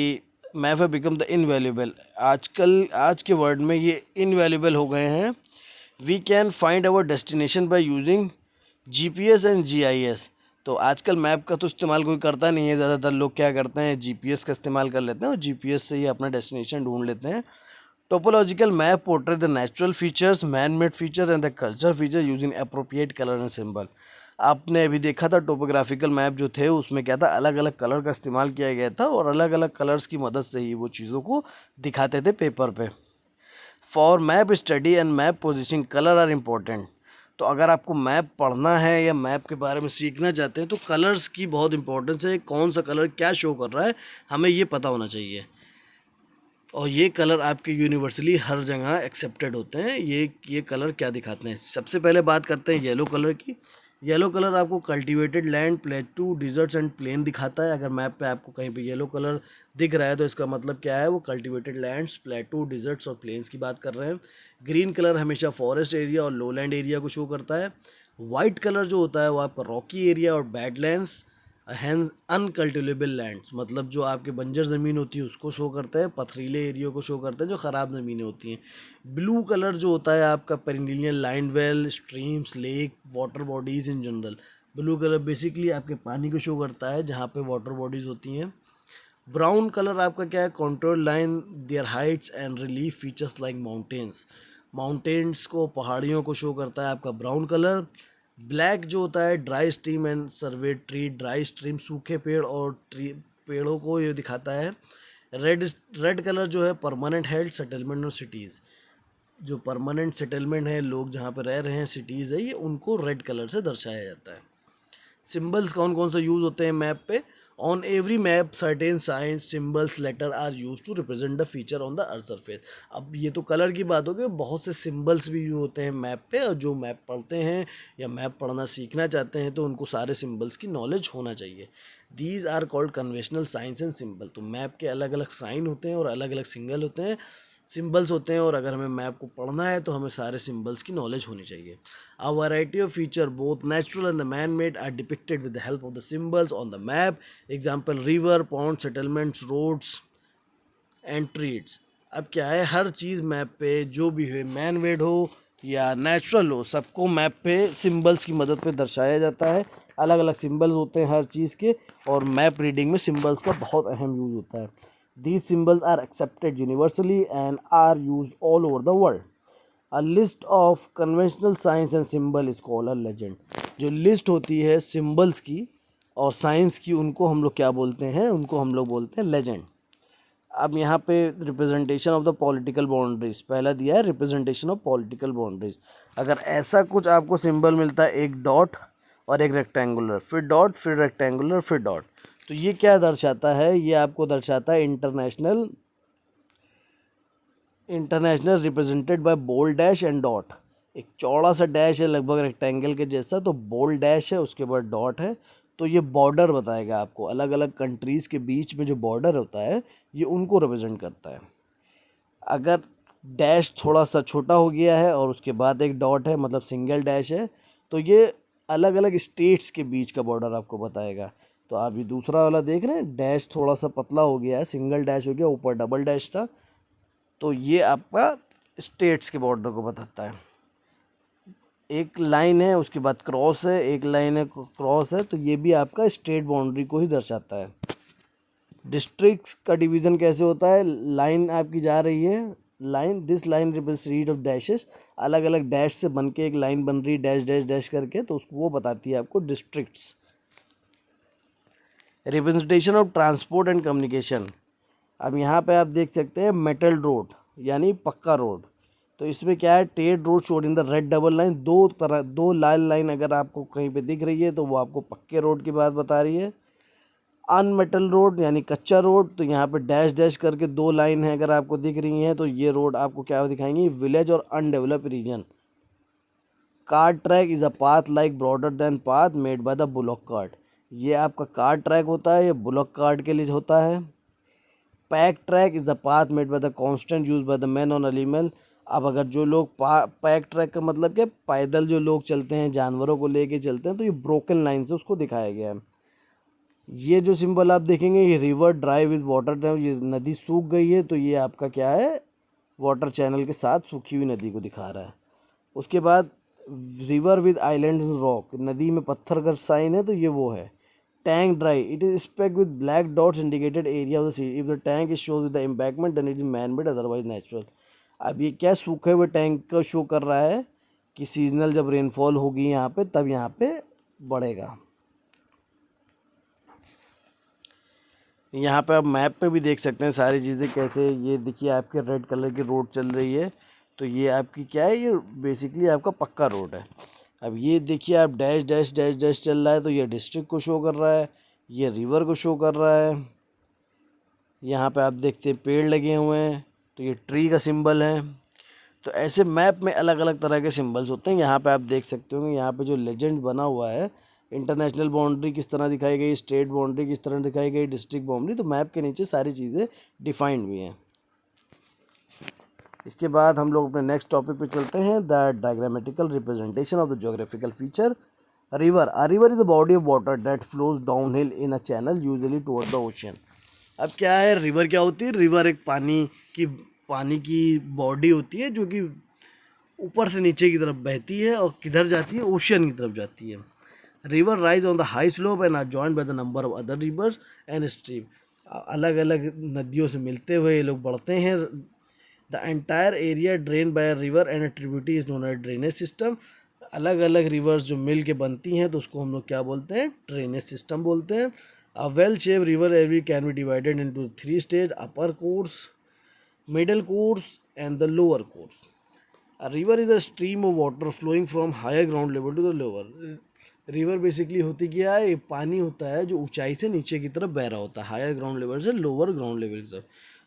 मैप है बिकम द इनवैल्यूबल। आज के वर्ड में ये इनवैल्यूबल हो गए हैं। We can find our destination by using GPS and GIS. तो आजकल मैप का तो इस्तेमाल कोई करता नहीं है, ज़्यादातर लोग क्या करते हैं जीपीएस का इस्तेमाल कर लेते हैं और जीपीएस से ही अपना डेस्टिनेशन ढूंढ लेते हैं। Topological map portray the natural features, man-made features and the cultural features using appropriate color and symbol। आपने अभी देखा था टोपोग्राफिकल मैप जो थे उसमें क्या था अलग अलग कलर का इस्तेमाल किया गया था और अलग अलग कलर्स की मदद से ही वो चीज़ों को दिखाते थे पेपर पे। For map study and map positioning colour are important. तो अगर आपको मैप पढ़ना है या मैप के बारे में सीखना चाहते हैं तो कलर्स की बहुत इंपॉर्टेंस है। कौन सा कलर क्या शो कर रहा है हमें ये पता होना चाहिए और ये कलर आपके यूनिवर्सली हर जगह एक्सेप्टेड होते हैं। ये कलर क्या दिखाते हैं। सबसे पहले बात करते हैं येलो कलर की। येलो कलर आपको cultivated land, plateau, deserts and plain दिखाता है। अगर मैप पे आपको कहीं पे येलो कलर दिख रहा है तो इसका मतलब क्या है वो कल्टीवेटेड लैंड्स, प्लेटू, डिजर्ट्स और प्लेन्स की बात कर रहे हैं। ग्रीन कलर हमेशा फॉरेस्ट एरिया और लोलैंड एरिया को शो करता है। वाइट कलर जो होता है वो आपका रॉकी एरिया और बैडलैंड्स हैंड अनकल्टिवेबल लैंड्स, मतलब जो आपके बंजर ज़मीन होती है उसको शो करता है। पथरीले एरिया को शो करता है जो ख़राब ज़मीनें होती हैं। ब्लू कलर जो होता है आपका perennial line well, streams, lake, water bodies in general. Blue colour basically आपके पानी को शो करता है जहाँ पे वाटर बॉडीज़ होती हैं। ब्राउन कलर आपका क्या है control line, there Heights and relief features like mountains. Mountains को, पहाड़ियों को शो करता है आपका ब्राउन कलर। ब्लैक जो होता है dry stream and survey tree. Dry stream सूखे पेड़ और ट्री पेड़ों को ये दिखाता है। रेड कलर जो है परमानेंट हेल्थ सेटलमेंट और सिटीज़। जो परमानेंट सेटलमेंट है, लोग जहाँ पे रह रहे हैं, सिटीज़ है, ये उनको रेड कलर से दर्शाया जाता है। सिंबल्स कौन कौन से यूज़ होते हैं मैप पे। On every map certain signs symbols letter are use to represent the feature on the earth surface. अब ये तो कलर की बात होगी, बहुत से सिंबल्स भी यूज होते हैं मैप पे और जो मैप पढ़ते हैं या मैप पढ़ना सीखना चाहते हैं तो उनको सारे सिंबल्स की नॉलेज होना चाहिए। These are called conventional signs and symbol. तो मैप के अलग अलग साइन होते हैं और अलग अलग सिंबल्स होते हैं और अगर हमें मैप को पढ़ना है तो हमें सारे सिंबल्स की नॉलेज होनी चाहिए। A variety of features, both natural and the man-made, are depicted with the help of the symbols on the map. Example: river, ponds, settlements, roads and trees। अब क्या है हर चीज़ मैप पे जो भी है मैन मेड हो या नेचुरल हो सबको मैप पे सिंबल्स की मदद पे दर्शाया जाता है। अलग अलग सिंबल्स होते हैं हर चीज़ के और मैप रीडिंग में सिंबल्स का बहुत अहम यूज़ होता है। These symbols are accepted universally and are used all over the world। A list of conventional signs and symbol is called a legend। जो लिस्ट होती है सिंबल्स की और साइंस की उनको हम लोग क्या बोलते हैं, उनको हम लोग बोलते हैं लेजेंड। अब यहाँ पे representation of the political boundaries पहला दिया है, रिप्रेजेंटेशन ऑफ पॉलिटिकल बाउंड्रीज। अगर ऐसा कुछ आपको सिंबल मिलता है, एक डॉट और एक रेक्टेंगुलर, फिर डॉट, फिर रेक्टेंगुलर, फिर डॉट, तो ये क्या दर्शाता है, ये आपको दर्शाता है international represented by bold dash and dot. एक चौड़ा सा डैश है लगभग रेक्टेंगल के जैसा, तो बोल्ड डैश है, उसके बाद डॉट है, तो ये बॉर्डर बताएगा आपको, अलग अलग कंट्रीज़ के बीच में जो बॉर्डर होता है ये उनको रिप्रेजेंट करता है। अगर डैश थोड़ा सा छोटा हो गया है और उसके बाद एक डॉट है, मतलब सिंगल डैश है, तो ये अलग अलग स्टेट्स के बीच का बॉर्डर आपको बताएगा। तो आप ये दूसरा वाला देख रहे हैं, डैश थोड़ा सा पतला हो गया है, सिंगल डैश हो गया, ऊपर डबल डैश था, तो ये आपका स्टेट्स के बॉर्डर को बताता है। एक लाइन है, उसके बाद क्रॉस है, एक लाइन है, क्रॉस है, तो ये भी आपका स्टेट बाउंड्री को ही दर्शाता है। डिस्ट्रिक्ट्स का डिवीज़न कैसे होता है, लाइन आपकी जा रही है, line, this line represents series of dashes, अलग अलग डैश से बन के एक लाइन बन रही है, डैश डैश डैश करके, तो उसको वो बताती है आपको districts. Representation of transport and communication. अब यहाँ पे आप देख सकते हैं मेटल रोड यानी पक्का रोड, तो इसमें क्या है, Ted road showed in the red double line, दो लाल लाइन अगर आपको कहीं पे दिख रही है तो वो आपको पक्के रोड की बात बता रही है। अनमेटल रोड यानी कच्चा रोड, तो यहाँ पे डैश डैश करके दो लाइन है अगर आपको दिख रही हैं, तो ये रोड आपको क्या दिखाएंगी, विलेज और undeveloped region. Car track is a path like broader than path made by the bullock cart, ये आपका कार ट्रैक होता है, ये बुलॉक कार्ट के लिए होता है। Pack track is the path made by the constant use by the man on animal. अब अगर जो लोग पैक ट्रैक का मतलब क्या, पैदल जो लोग चलते हैं, जानवरों को लेके चलते हैं, तो ये ब्रोकन लाइन से उसको दिखाया गया है। ये जो सिंबल आप देखेंगे, ये रिवर ड्राई विद वाटर, ये नदी सूख गई है, तो ये आपका क्या है, वाटर चैनल के साथ सूखी हुई नदी को दिखा रहा है। उसके बाद रिवर विद आइलैंड रॉक, नदी में पत्थर का साइन है, तो ये वो है। Tank dry, it is specked with black dots indicated area of the sea, if the tank is shows with the embankment then it is man made otherwise natural. अब ये क्या सूखे हुए टैंक का शो कर रहा है कि सीजनल जब रेनफॉल होगी यहाँ पे, तब यहाँ पे बढ़ेगा। यहाँ पे आप मैप पे भी देख सकते हैं सारी चीज़ें कैसे, ये देखिए आपके रेड कलर की रोड चल रही है, तो ये आपकी क्या है, ये बेसिकली आपका पक्का रोड है। अब ये देखिए आप डैश डैश डैश डैश चल रहा है, तो ये डिस्ट्रिक्ट को शो कर रहा है, ये रिवर को शो कर रहा है। यहाँ पे आप देखते हैं पेड़ लगे हुए हैं, तो ये ट्री का सिंबल है। तो ऐसे मैप में अलग अलग तरह के सिंबल्स होते हैं। यहाँ पे आप देख सकते होंगे, यहाँ पे जो लेजेंड बना हुआ है, इंटरनेशनल बाउंड्री किस तरह दिखाई गई, स्टेट बाउंड्री किस तरह दिखाई गई, डिस्ट्रिक्ट बाउंड्री, तो मैप के नीचे सारी चीज़ें डिफाइंड भी हैं। इसके बाद हम लोग अपने नेक्स्ट टॉपिक पे चलते हैं, the diagrammatical representation of the geographical feature. River, a river is a body of water that flows down hill in a channel usually toward the ocean. अब क्या है, रिवर क्या होती है, रिवर एक पानी की बॉडी होती है जो कि ऊपर से नीचे की तरफ बहती है और किधर जाती है, ओशियन की तरफ जाती है। River rise on the high slope and are joined by the number of other rivers and stream. अलग अलग नदियों से मिलते हुए ये लोग बढ़ते हैं। The entire area drain by river and tributary is known as drainage system. अलग अलग रिवर्स जो मिल के बनती हैं, तो उसको हम लोग क्या बोलते हैं, ड्रेनेज सिस्टम बोलते हैं। A well shape river every can be divided into 3 stage, upper course, middle course and the lower course. A river is a stream of water flowing from higher ground level to the lower. River basically होती क्या है, ये पानी होता है जो ऊंचाई से नीचे की तरफ बह रहा होता है, हायर ग्राउंड लेवल से लोअर ग्राउंड लेवल की तरफ।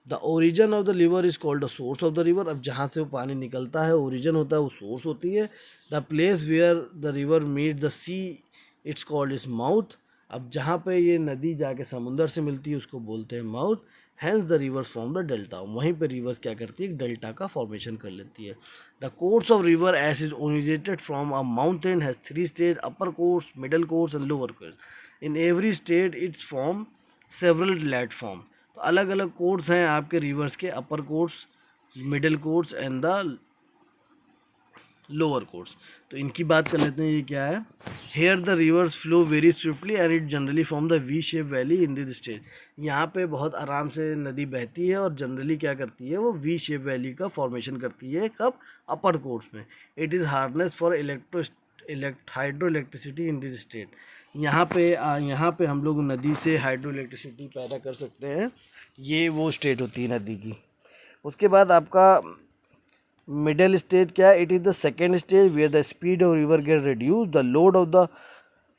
The origin of the river is called the source of the river. अब जहाँ से वो पानी निकलता है, ओरिजिन होता है, वो सोर्स होती है। The place where the river meet the sea, it's called is mouth. अब जहाँ पे ये नदी जाके समुंदर से मिलती है, उसको बोलते हैं mouth. Hence the rivers form the delta, वहीं पे रिवर्स क्या करती है, डेल्टा का फॉर्मेशन कर लेती है। The course of rivers is originated from a mountain has 3 stage, upper course, middle course and lower course. In every state its form several platform. तो अलग अलग कोर्स हैं आपके रिवर्स के, upper course, middle course and the lower course. तो इनकी बात कर लेते हैं, ये क्या है। Here the rivers flow very swiftly and it generally form the V shape valley in this stage. यहाँ पे बहुत आराम से नदी बहती है और जनरली क्या करती है, वो वी शेप वैली का फॉर्मेशन करती है। कब, अपर कोर्स में। It is harness for hydro electricity in this state. यहाँ पे हम लोग नदी से हाइड्रो इलेक्ट्रिसिटी पैदा कर सकते हैं। ये वो स्टेट होती है नदी की। उसके बाद आपका मिडिल स्टेज क्या है? It is the second stage where the speed of river get reduce, the load of the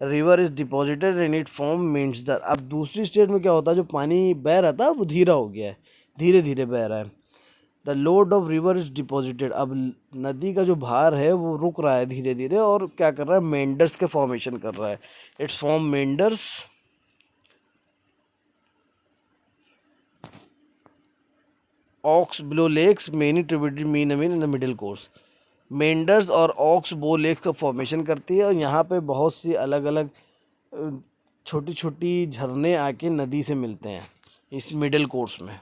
river is deposited in it form means the. अब दूसरी स्टेज में क्या होता है, जो पानी बह रहा था वो धीरा हो गया है, धीरे धीरे बह रहा है। The load of river is deposited, अब नदी का जो भार है वो रुक रहा है धीरे धीरे, और क्या कर रहा है, मेंडर्स के फॉर्मेशन कर रहा है। Its form meanders oxbow lakes many tributary mean in the middle course. Meanders और ऑक्स बो लेक्स का फॉर्मेशन करती है, और यहाँ पे बहुत सी अलग अलग छोटी छोटी झरने आके नदी से मिलते हैं इस मिडिल कोर्स में।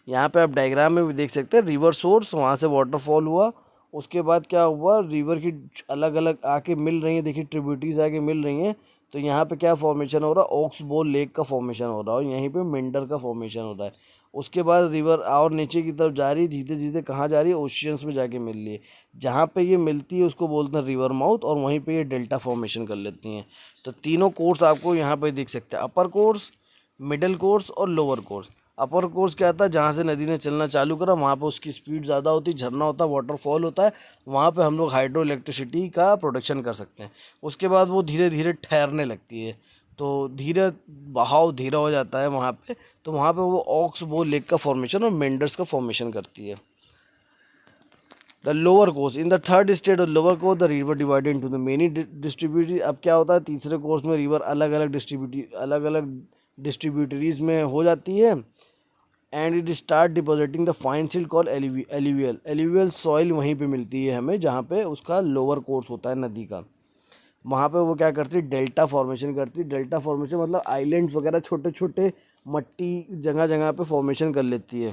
यहाँ पे आप डायग्राम में भी देख सकते हैं, रिवर सोर्स, वहाँ से वाटरफॉल हुआ, उसके बाद क्या हुआ, रिवर की अलग अलग आके मिल रही हैं, देखिए ट्रिब्यूटरीज आके मिल रही हैं, तो यहाँ पे क्या फॉर्मेशन हो रहा है, ऑक्स बो लेक का फॉर्मेशन हो रहा है, और यहीं पे मेंडर का फॉर्मेशन हो रहा है। उसके बाद रिवर और नीचे की तरफ जा रही है, जीते जीते कहाँ जा रही है, ओशियंस में जाके मिल रही है। जहाँ पे ये मिलती है उसको बोलते हैं रिवर माउथ, और वहीं पे ये डेल्टा फॉर्मेशन कर लेती हैं। तो तीनों कोर्स आपको यहाँ पे दिख सकते हैं, अपर कोर्स, मिडिल कोर्स और लोअर कोर्स। अपर कोर्स क्या आता है, जहाँ से नदी ने चलना चालू करा वहाँ पे उसकी स्पीड ज़्यादा होती है, झरना होता है, वाटरफॉल होता है, वहाँ पे हम लोग हाइड्रो इलेक्ट्रिसिटी का प्रोडक्शन कर सकते हैं। उसके बाद वो धीरे धीरे ठहरने लगती है, तो धीरे बहाव धीरा हो जाता है वहाँ पे, तो वहाँ पे वो ऑक्स बो लेक का फॉर्मेशन और मेंडर्स का फॉर्मेशन करती है। The lower course, in the third state of lower course the river divided into the many distributary. अब क्या होता है, तीसरे कोर्स में रिवर अलग अलग डिस्ट्रीब्यूटरीज में हो जाती है, and it start depositing the fine silt call alluvial soil वहीं पे मिलती है हमें, जहाँ पे उसका लोअर कोर्स होता है नदी का। वहाँ पे वो क्या करती है, डेल्टा फॉर्मेशन करती है। डेल्टा फॉर्मेशन मतलब आइलैंड्स वगैरह छोटे छोटे मट्टी जगह जगह पे फॉर्मेशन कर लेती है।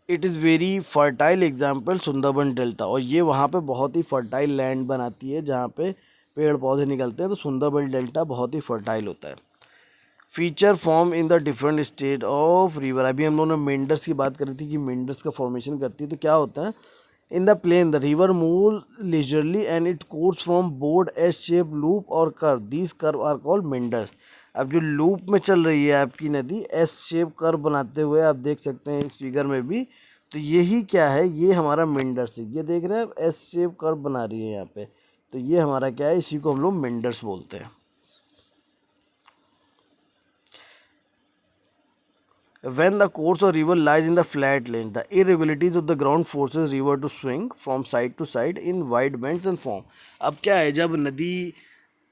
It is very fertile example Sundarban delta, और ये वहाँ पे बहुत ही फर्टाइल लैंड बनाती है जहाँ पे पेड़ पौधे निकलते हैं, तो सुंदरबन डेल्टा बहुत ही फर्टाइल होता है। Feature form in the different state of river, अभी हम लोगों ने मेंडर्स की बात करी थी कि मेंडर्स का फॉर्मेशन करती है, तो क्या होता है, in the plain the river move leisurely and it course from broad S shape loop और curve, these curve are called meanders. अब जो लूप में चल रही है आपकी नदी, एस शेप कर्व बनाते हुए आप देख सकते हैं इस फिगर में भी, तो यही क्या है, ये हमारा मेंडर्स है। ये देख रहे हैं आप, एस शेप कर्व बना रही है यहाँ पे, तो ये हमारा क्या है, इसी को हम लोग मेंडर्स बोलते हैं। When the course of river lies in the flat land, the irregularities of the ground forces river to swing from side to side in wide bends and form। अब क्या है, जब नदी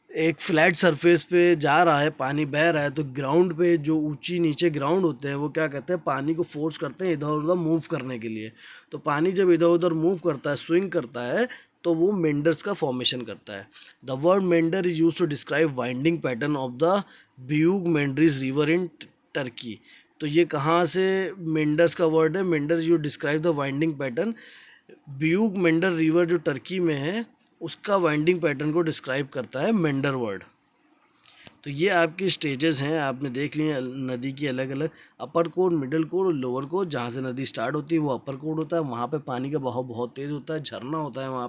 एक फ्लैट सरफेस पे जा रहा है, पानी बह रहा है, तो ग्राउंड पे जो ऊंची नीचे ग्राउंड होते हैं वो क्या करते हैं, पानी को फोर्स करते हैं इधर उधर मूव करने के लिए। तो पानी जब इधर उधर मूव करता है, स्विंग करता है, तो वो मेंडर्स का फॉर्मेशन करता है। The word meander is use to describe winding pattern of the Buyuk Menderes river in Turkey. तो ये कहाँ से मेंडर्स का वर्ड है, meander you describe the winding pattern, Buyuk meander river जो टर्की में है उसका वाइंडिंग पैटर्न को डिस्क्राइब करता है मेंडर वर्ड। तो ये आपकी स्टेजेस हैं, आपने देख लिए नदी की अलग अलग, अपर कोर्ट, मिडिल कोर्ट और लोअर कोर्ट। जहाँ से नदी स्टार्ट होती है वो अपर कोर्ट होता है, वहाँ पे पानी का बहाव बहुत तेज़ होता है, झरना होता है वहाँ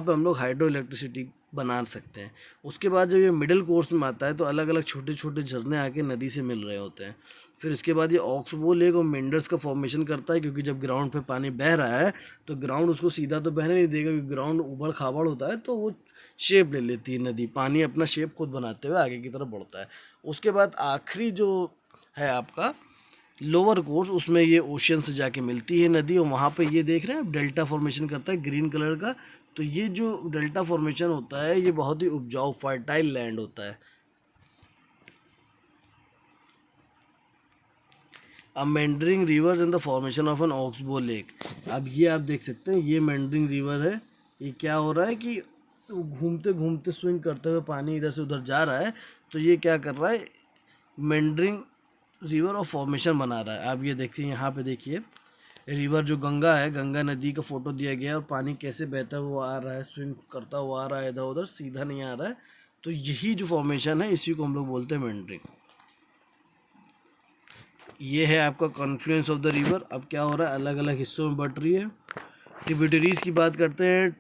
पे हम लोग हाइड्रो इलेक्ट्रिसिटी बना सकते हैं। उसके बाद जब ये मिडिल कोर्स में आता है तो अलग अलग छोटे छोटे झरने आके नदी से मिल रहे होते हैं। फिर उसके बाद ये ऑक्सबो लेक और मेंडर्स का फॉर्मेशन करता है, क्योंकि जब ग्राउंड पे पानी बह रहा है तो ग्राउंड उसको सीधा तो बहने नहीं देगा, क्योंकि ग्राउंड उबड़ खाबड़ होता है, तो वो शेप ले लेती है नदी, पानी अपना शेप खुद बनाते हुए आगे की तरफ बढ़ता है। उसके बाद आखिरी जो है आपका लोअर कोर्स, उसमें ये ओशियन से जाके मिलती है नदी, और वहाँ पे ये देख रहे हैं आप डेल्टा फॉर्मेशन करता है ग्रीन कलर का। तो ये जो डेल्टा फॉर्मेशन होता है ये बहुत ही उपजाऊ फर्टाइल लैंड होता है। अब meandering rivers in the formation of an oxbow lake. अब ये आप देख सकते हैं, ये मेंडरिंग रिवर है, ये क्या हो रहा है कि घूमते घूमते स्विंग करते हुए पानी इधर से उधर जा रहा है, तो ये क्या कर रहा है, मेंडरिंग रिवर ऑफ फॉर्मेशन बना रहा है। आप ये देखिए, यहाँ पे देखिए रिवर जो गंगा है, गंगा नदी का फोटो दिया गया है, और पानी कैसे बहता हुआ आ रहा है, स्विंग करता हुआ आ रहा है इधर उधर, सीधा नहीं आ रहा है। तो यही जो फॉर्मेशन है इसी को हम लोग बोलते हैं मेंडरिंग। ये है आपका कॉन्फ्लुएंस ऑफ द रिवर। अब क्या हो रहा है, अलग अलग हिस्सों में बट रही है। ट्रिब्यूटरीज़ की बात करते हैं।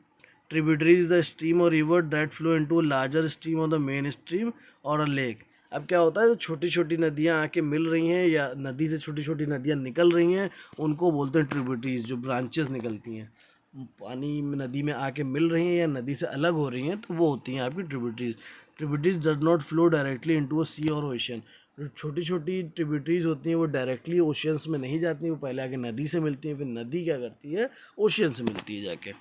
ट्रिब्यूटरीज इज द स्ट्रीम और river that flow into a larger stream और द मेन स्ट्रीम और अ लेक। अब क्या होता है, जो छोटी छोटी नदियाँ आके मिल रही हैं या नदी से छोटी छोटी नदियाँ निकल रही हैं उनको बोलते हैं ट्रिब्यूटरीज, जो ब्रांचेस निकलती हैं पानी में नदी में आके मिल रही हैं या नदी से अलग हो रही हैं तो वो होती हैं आपकी tributaries. Tributaries does not flow directly into a sea or ocean. जो छोटी छोटी ट्रिब्यूटरीज होती हैं वो डायरेक्टली ओशियंस में नहीं जाती हैं, वो पहले आके नदी से मिलती हैं, फिर नदी क्या करती है ओशियन से मिलती है जाके।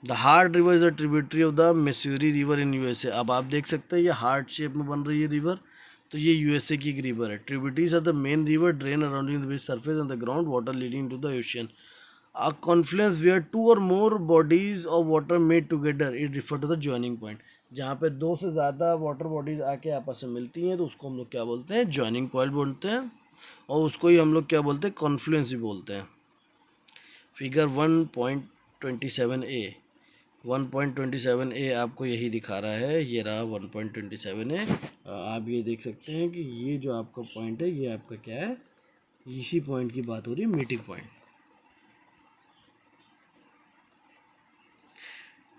The heart river is a tributary of the Missouri river in USA. अब आप देख सकते हैं ये हार्ट शेप में बन रही है रिवर, तो ये यूएसए की एक रिवर है। Tributaries are the main river drain around in the surface and the ground water leading to the ocean. A confluence where two or more bodies of water meet together is referred to the joining point। जहाँ पे दो से ज़्यादा water bodies आके आपस में मिलती हैं तो उसको हम लोग क्या बोलते हैं, जॉइनिंग पॉइंट बोलते हैं, और उसको ही हम लोग क्या बोलते हैं, कॉन्फ्लुएंस भी बोलते हैं। फिगर 1.27a 1.27a आपको यही दिखा रहा है, ये रहा 1.27a। आप ये देख सकते हैं कि ये जो आपका पॉइंट है ये आपका क्या है, इसी पॉइंट की बात हो रही है, मीटिंग पॉइंट।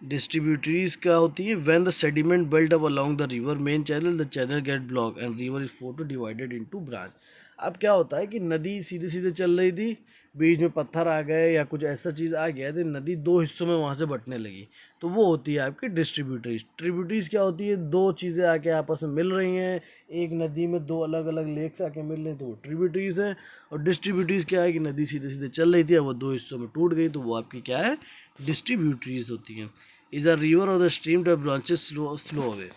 डिस्ट्रीब्यूटरीज क्या होती है, when the sediment build up along the river main channel the channel get block and river is photo divided into branch. अब क्या होता है कि नदी सीधे सीधे चल रही थी, बीच में पत्थर आ गए या कुछ ऐसा चीज़ आ गया तो नदी दो हिस्सों में वहाँ से बंटने लगी, तो वो होती है आपकी डिस्ट्रीब्यूटरीज। ट्रिब्यूटरीज क्या होती है, दो चीज़ें आके आपस में मिल रही हैं, एक नदी में दो अलग अलग लेक्स आके मिल रहे हैं तो वो ट्रिब्यूटरीज हैं। और डिस्ट्रीब्यूटरीज क्या है कि नदी सीधे सीधे चल रही थी, अब वो दो हिस्सों में टूट गई तो वो आपकी क्या है, डिस्ट्रीब्यूटरीज होती हैं। Is a river or the stream the branches flow away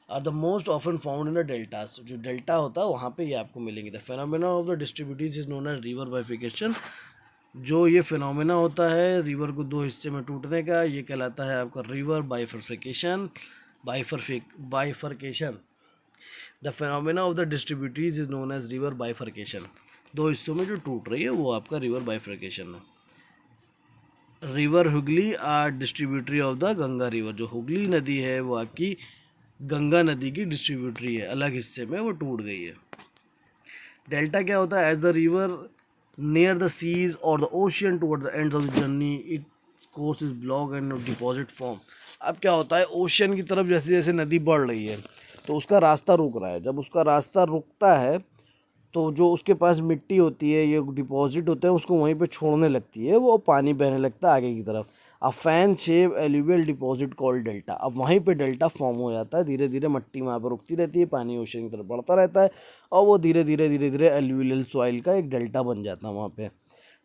are the most often found in the deltas. जो डेल्टा होता है वहाँ पे ये आपको मिलेंगे। The phenomena of the distributaries is known as river bifurcation. जो ये फिनोमेना होता है रिवर को दो हिस्से में टूटने का, ये कहलाता है आपका river bifurcation. Bifurcation the phenomena of the distributaries is known as river bifurcation. दो हिस्सों में जो टूट रही है वो आपका रिवर बाइफरकेशन है। River Hooghly are distributary of the Ganga river. जो हुगली नदी है वो आपकी गंगा नदी की डिस्ट्रीब्यूटरी है, अलग हिस्से में वो टूट गई है। डेल्टा क्या होता है, as the river near the seas or the ocean toward the end of the journey it course is block and deposit form. अब क्या होता है, ओशियन की तरफ जैसे जैसे नदी बढ़ रही है तो उसका रास्ता रुक रहा है। जब उसका रास्ता रुकता है तो जो उसके पास मिट्टी होती है, ये डिपॉजिट होते हैं, उसको वहीं पे छोड़ने लगती है, वो पानी बहने लगता है आगे की तरफ। A fan shape alluvial deposit called delta. अब वहीं पे डेल्टा फॉर्म हो जाता है, धीरे धीरे मट्टी वहाँ पर रुकती रहती है, पानी ओशन की तरफ बढ़ता रहता है और वो धीरे धीरे एल्यूवियल सॉइल का एक डेल्टा बन जाता है वहाँ पे।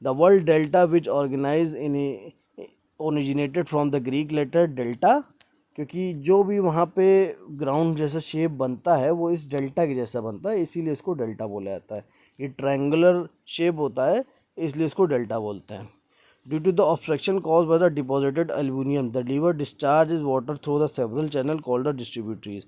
The world delta which organize in originated from the Greek letter delta, क्योंकि जो भी वहाँ पे ग्राउंड जैसा शेप बनता है वो इस डेल्टा के जैसा बनता है, इसीलिए इसको डेल्टा बोला जाता है। ये ट्रायंगुलर शेप होता है इसलिए इसको डेल्टा बोलते हैं। Due to the obstruction cause by the deposited aluminium the river discharge is water through the several channel called the distributaries.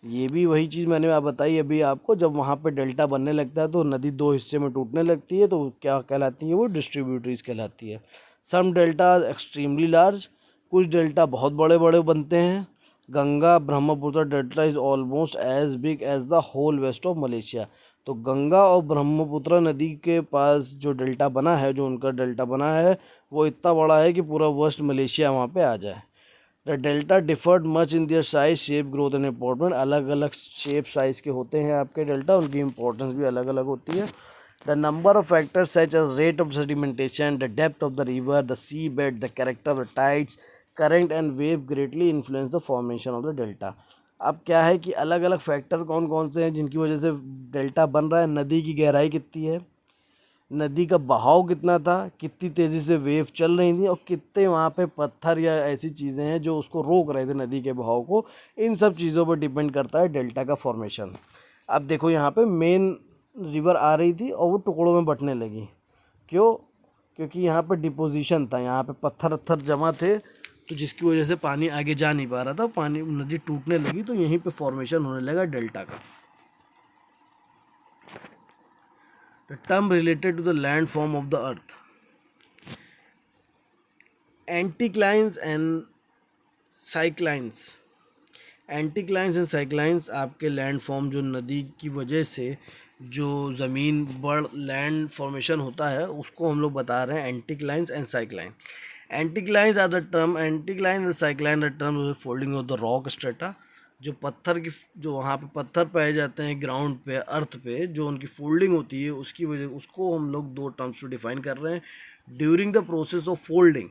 ये भी वही चीज़ मैंने आप बताई अभी आपको, जब वहाँ पे डेल्टा बनने लगता है तो नदी दो हिस्से में टूटने लगती है तो क्या कहलाती है, वो डिस्ट्रीब्यूटरीज कहलाती है। सम डेल्टा एक्सट्रीमली लार्ज, कुछ डेल्टा बहुत बड़े बड़े बनते हैं। Ganga Brahmaputra delta is almost as big as the whole west of Malaysia. तो गंगा और ब्रह्मपुत्र नदी के पास जो डेल्टा बना है, जो उनका डेल्टा बना है वो इतना बड़ा है कि पूरा वेस्ट मलेशिया वहाँ पे आ जाए। The delta differed much in their size shape growth and important. अलग अलग शेप साइज़ के होते हैं आपके डेल्टा, उनकी इंपॉर्टेंस भी अलग अलग होती है। The number of factors such as rate of sedimentation, the depth of the river, the sea bed, the character of the tides, current and wave greatly influence the formation of the delta। अब क्या है कि अलग अलग factor कौन कौन से हैं जिनकी वजह से डेल्टा बन रहा है। नदी की गहराई कितनी है, नदी का बहाव कितना था, कितनी तेज़ी से वेव चल रही थी और कितने वहाँ पे पत्थर या ऐसी चीज़ें हैं जो उसको रोक रहे थे नदी के बहाव को। इन सब चीज़ों पर डिपेंड करता है डेल्टा का फॉर्मेशन। अब देखो यहाँ पे मेन रिवर आ रही थी और वो टुकड़ों में बंटने लगी, क्यों, क्योंकि यहाँ पे डिपोजिशन था, यहाँ पे पत्थर वत्थर जमा थे तो जिसकी वजह से पानी आगे जा नहीं पा रहा था, पानी नदी टूटने लगी तो यहीं पे फॉर्मेशन होने लगा डेल्टा का। The term related to the land form of the earth, anticlines and synclines. Anticlines and synclines आपके लैंड फॉर्म जो नदी की वजह से जो ज़मीन बड़ लैंड फॉर्मेशन होता है उसको हम लोग बता रहे हैं anticlines and syncline. Anticlines are the term, anticline and syncline the term folding of the rock strata. जो पत्थर की, जो वहाँ पे पत्थर पाए जाते हैं ग्राउंड पे, अर्थ पे, जो उनकी फोल्डिंग होती है उसकी वजह, उसको हम लोग दो टर्म्स में डिफाइन कर रहे हैं। During the process of folding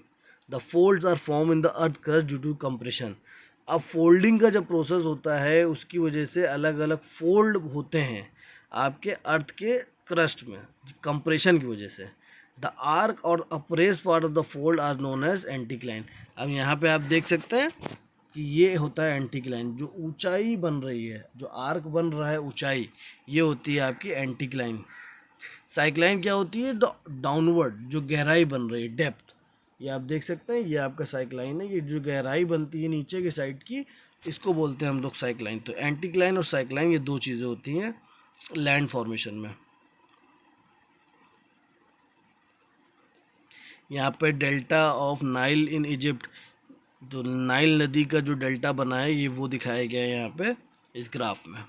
the folds are form in the earth crust due to compression. अब फोल्डिंग का जब प्रोसेस होता है उसकी वजह से अलग अलग फोल्ड होते हैं आपके अर्थ के क्रस्ट में, कंप्रेशन की वजह से। The arch or upraised part of the fold are known as anticline. अब यहाँ पे आप देख सकते हैं कि ये होता है एंटीक्लाइन, जो ऊंचाई बन रही है, जो आर्क बन रहा है ऊंचाई, ये होती है आपकी एंटीक्लाइन। साइक्लाइन क्या होती है? डाउनवर्ड, जो गहराई बन रही है, डेप्थ। ये आप देख सकते हैं, ये आपका साइक्लाइन है। ये जो गहराई बनती है नीचे के साइड की, इसको बोलते हैं हम लोग साइक्लाइन। तो एंटीक्लाइन और साइक्लाइन ये दो चीज़ें होती हैं लैंड फॉर्मेशन में। यहाँ पे delta of Nile in Egypt, तो नाइल नदी का जो डेल्टा बना है ये वो दिखाया गया है यहाँ पे इस ग्राफ में।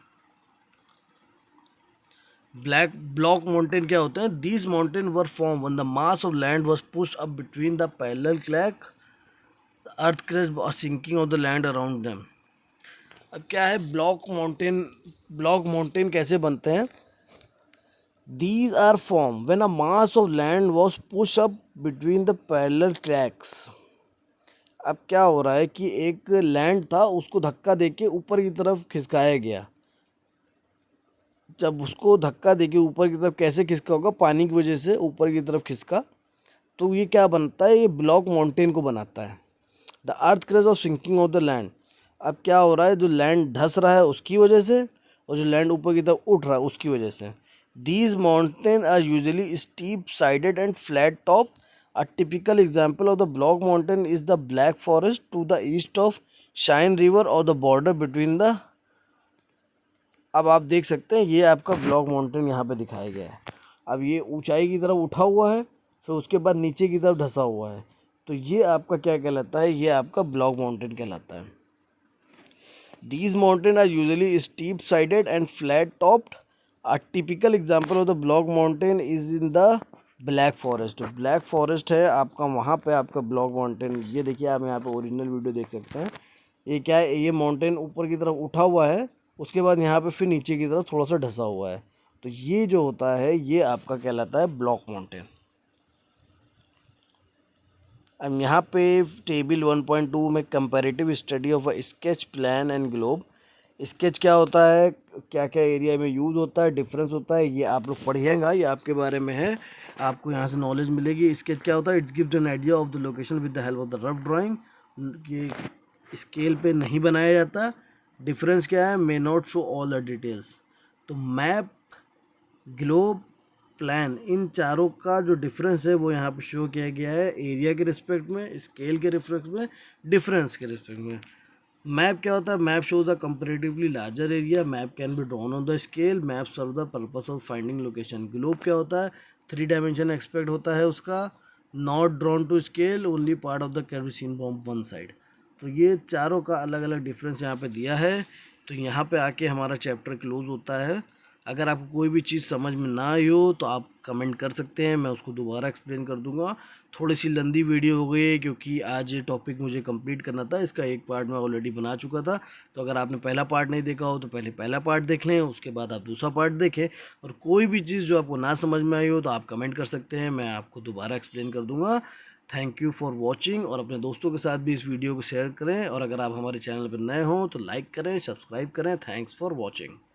ब्लॉक माउंटेन क्या होते हैं? These mountain were form when the mass of land was pushed up between the parallel crack earth crust or sinking of the land around them. अब क्या है ब्लॉक माउंटेन? ब्लॉक माउंटेन कैसे बनते हैं? These are formed when a mass of land was pushed up between the parallel cracks। अब क्या हो रहा है कि एक लैंड था, उसको धक्का देके ऊपर की तरफ खिसकाया गया। जब उसको धक्का देके ऊपर की तरफ कैसे खिसका होगा? पानी की वजह से ऊपर की तरफ खिसका, तो ये क्या बनता है? ये ब्लॉक माउंटेन को बनाता है। The earth crust of sinking of the land. अब क्या हो रहा है? जो लैंड धस रहा है उसकी वजह से, और जो लैंड ऊपर की तरफ उठ रहा है उसकी वजह से। These mountains are usually steep sided and flat top। A typical example of the block mountain is the Black Forest to the east of Shine River or the border between the। अब आप देख सकते हैं ये आपका block mountain यहाँ पे दिखाया गया है। अब ये ऊंचाई की तरफ उठा हुआ है, फिर उसके बाद नीचे की तरफ धंसा हुआ है, तो ये आपका क्या कहलाता है? ये आपका ब्लॉक माउंटेन कहलाता है। These mountains are usually steep sided and flat topped। A typical example of the block mountain is in the black forest. Black forest है आपका, वहाँ पे आपका ब्लॉक माउंटेन। ये देखिए, आप यहाँ पे ओरिजिनल वीडियो देख सकते हैं। ये क्या है? ये माउंटेन ऊपर की तरफ उठा हुआ है, उसके बाद यहाँ पे फिर नीचे की तरफ थोड़ा सा ढसा हुआ है, तो ये जो होता है ये आपका कहलाता है ब्लॉक माउंटेन। अब यहाँ पे टेबल 1.2 में comparative study of a sketch plan and globe. Sketch क्या होता है, क्या क्या एरिया में यूज़ होता है, डिफरेंस होता है, ये आप लोग पढ़िएगा, ये आपके बारे में है, आपको यहाँ से नॉलेज मिलेगी। स्केच क्या होता है? It's gives an idea of the location with the help of the rough drawing. ये स्केल पे नहीं बनाया जाता। डिफरेंस क्या है? May not show all the details. तो मैप, ग्लोब, प्लान, इन चारों का जो डिफरेंस है वो यहाँ पे शो किया गया है एरिया के रिस्पेक्ट में, स्केल के रिस्पेक्ट में, डिफरेंस के रिस्पेक्ट में। मैप क्या होता है? Map shows the comparatively larger area. Map can be drawn on the scale. Map serve the purpose of finding location. Globe क्या होता है? 3 डायमेंशन एक्सपेक्ट होता है उसका, not drawn to scale, only part of the can be seen from one side. तो ये चारों का अलग अलग डिफरेंस यहाँ पे दिया है। तो यहाँ पे आके हमारा चैप्टर क्लोज होता है। अगर आपको कोई भी चीज़ समझ में ना आई हो तो आप कमेंट कर सकते हैं, मैं उसको दोबारा एक्सप्लेन कर दूंगा। थोड़ी सी लंबी वीडियो हो गई है क्योंकि आज ये टॉपिक मुझे कंप्लीट करना था। इसका एक पार्ट मैं ऑलरेडी बना चुका था, तो अगर आपने पहला पार्ट नहीं देखा हो तो पहले पहला पार्ट देख लें, उसके बाद आप दूसरा पार्ट देखें। और कोई भी चीज़ जो आपको ना समझ में आई हो तो आप कमेंट कर सकते हैं, मैं आपको दोबारा एक्सप्लेन कर दूँगा। थैंक यू फॉर वॉचिंग, और अपने दोस्तों के साथ भी इस वीडियो को शेयर करें, और अगर आप हमारे चैनल पर नए हों तो लाइक करें, सब्सक्राइब करें। Thanks for watching.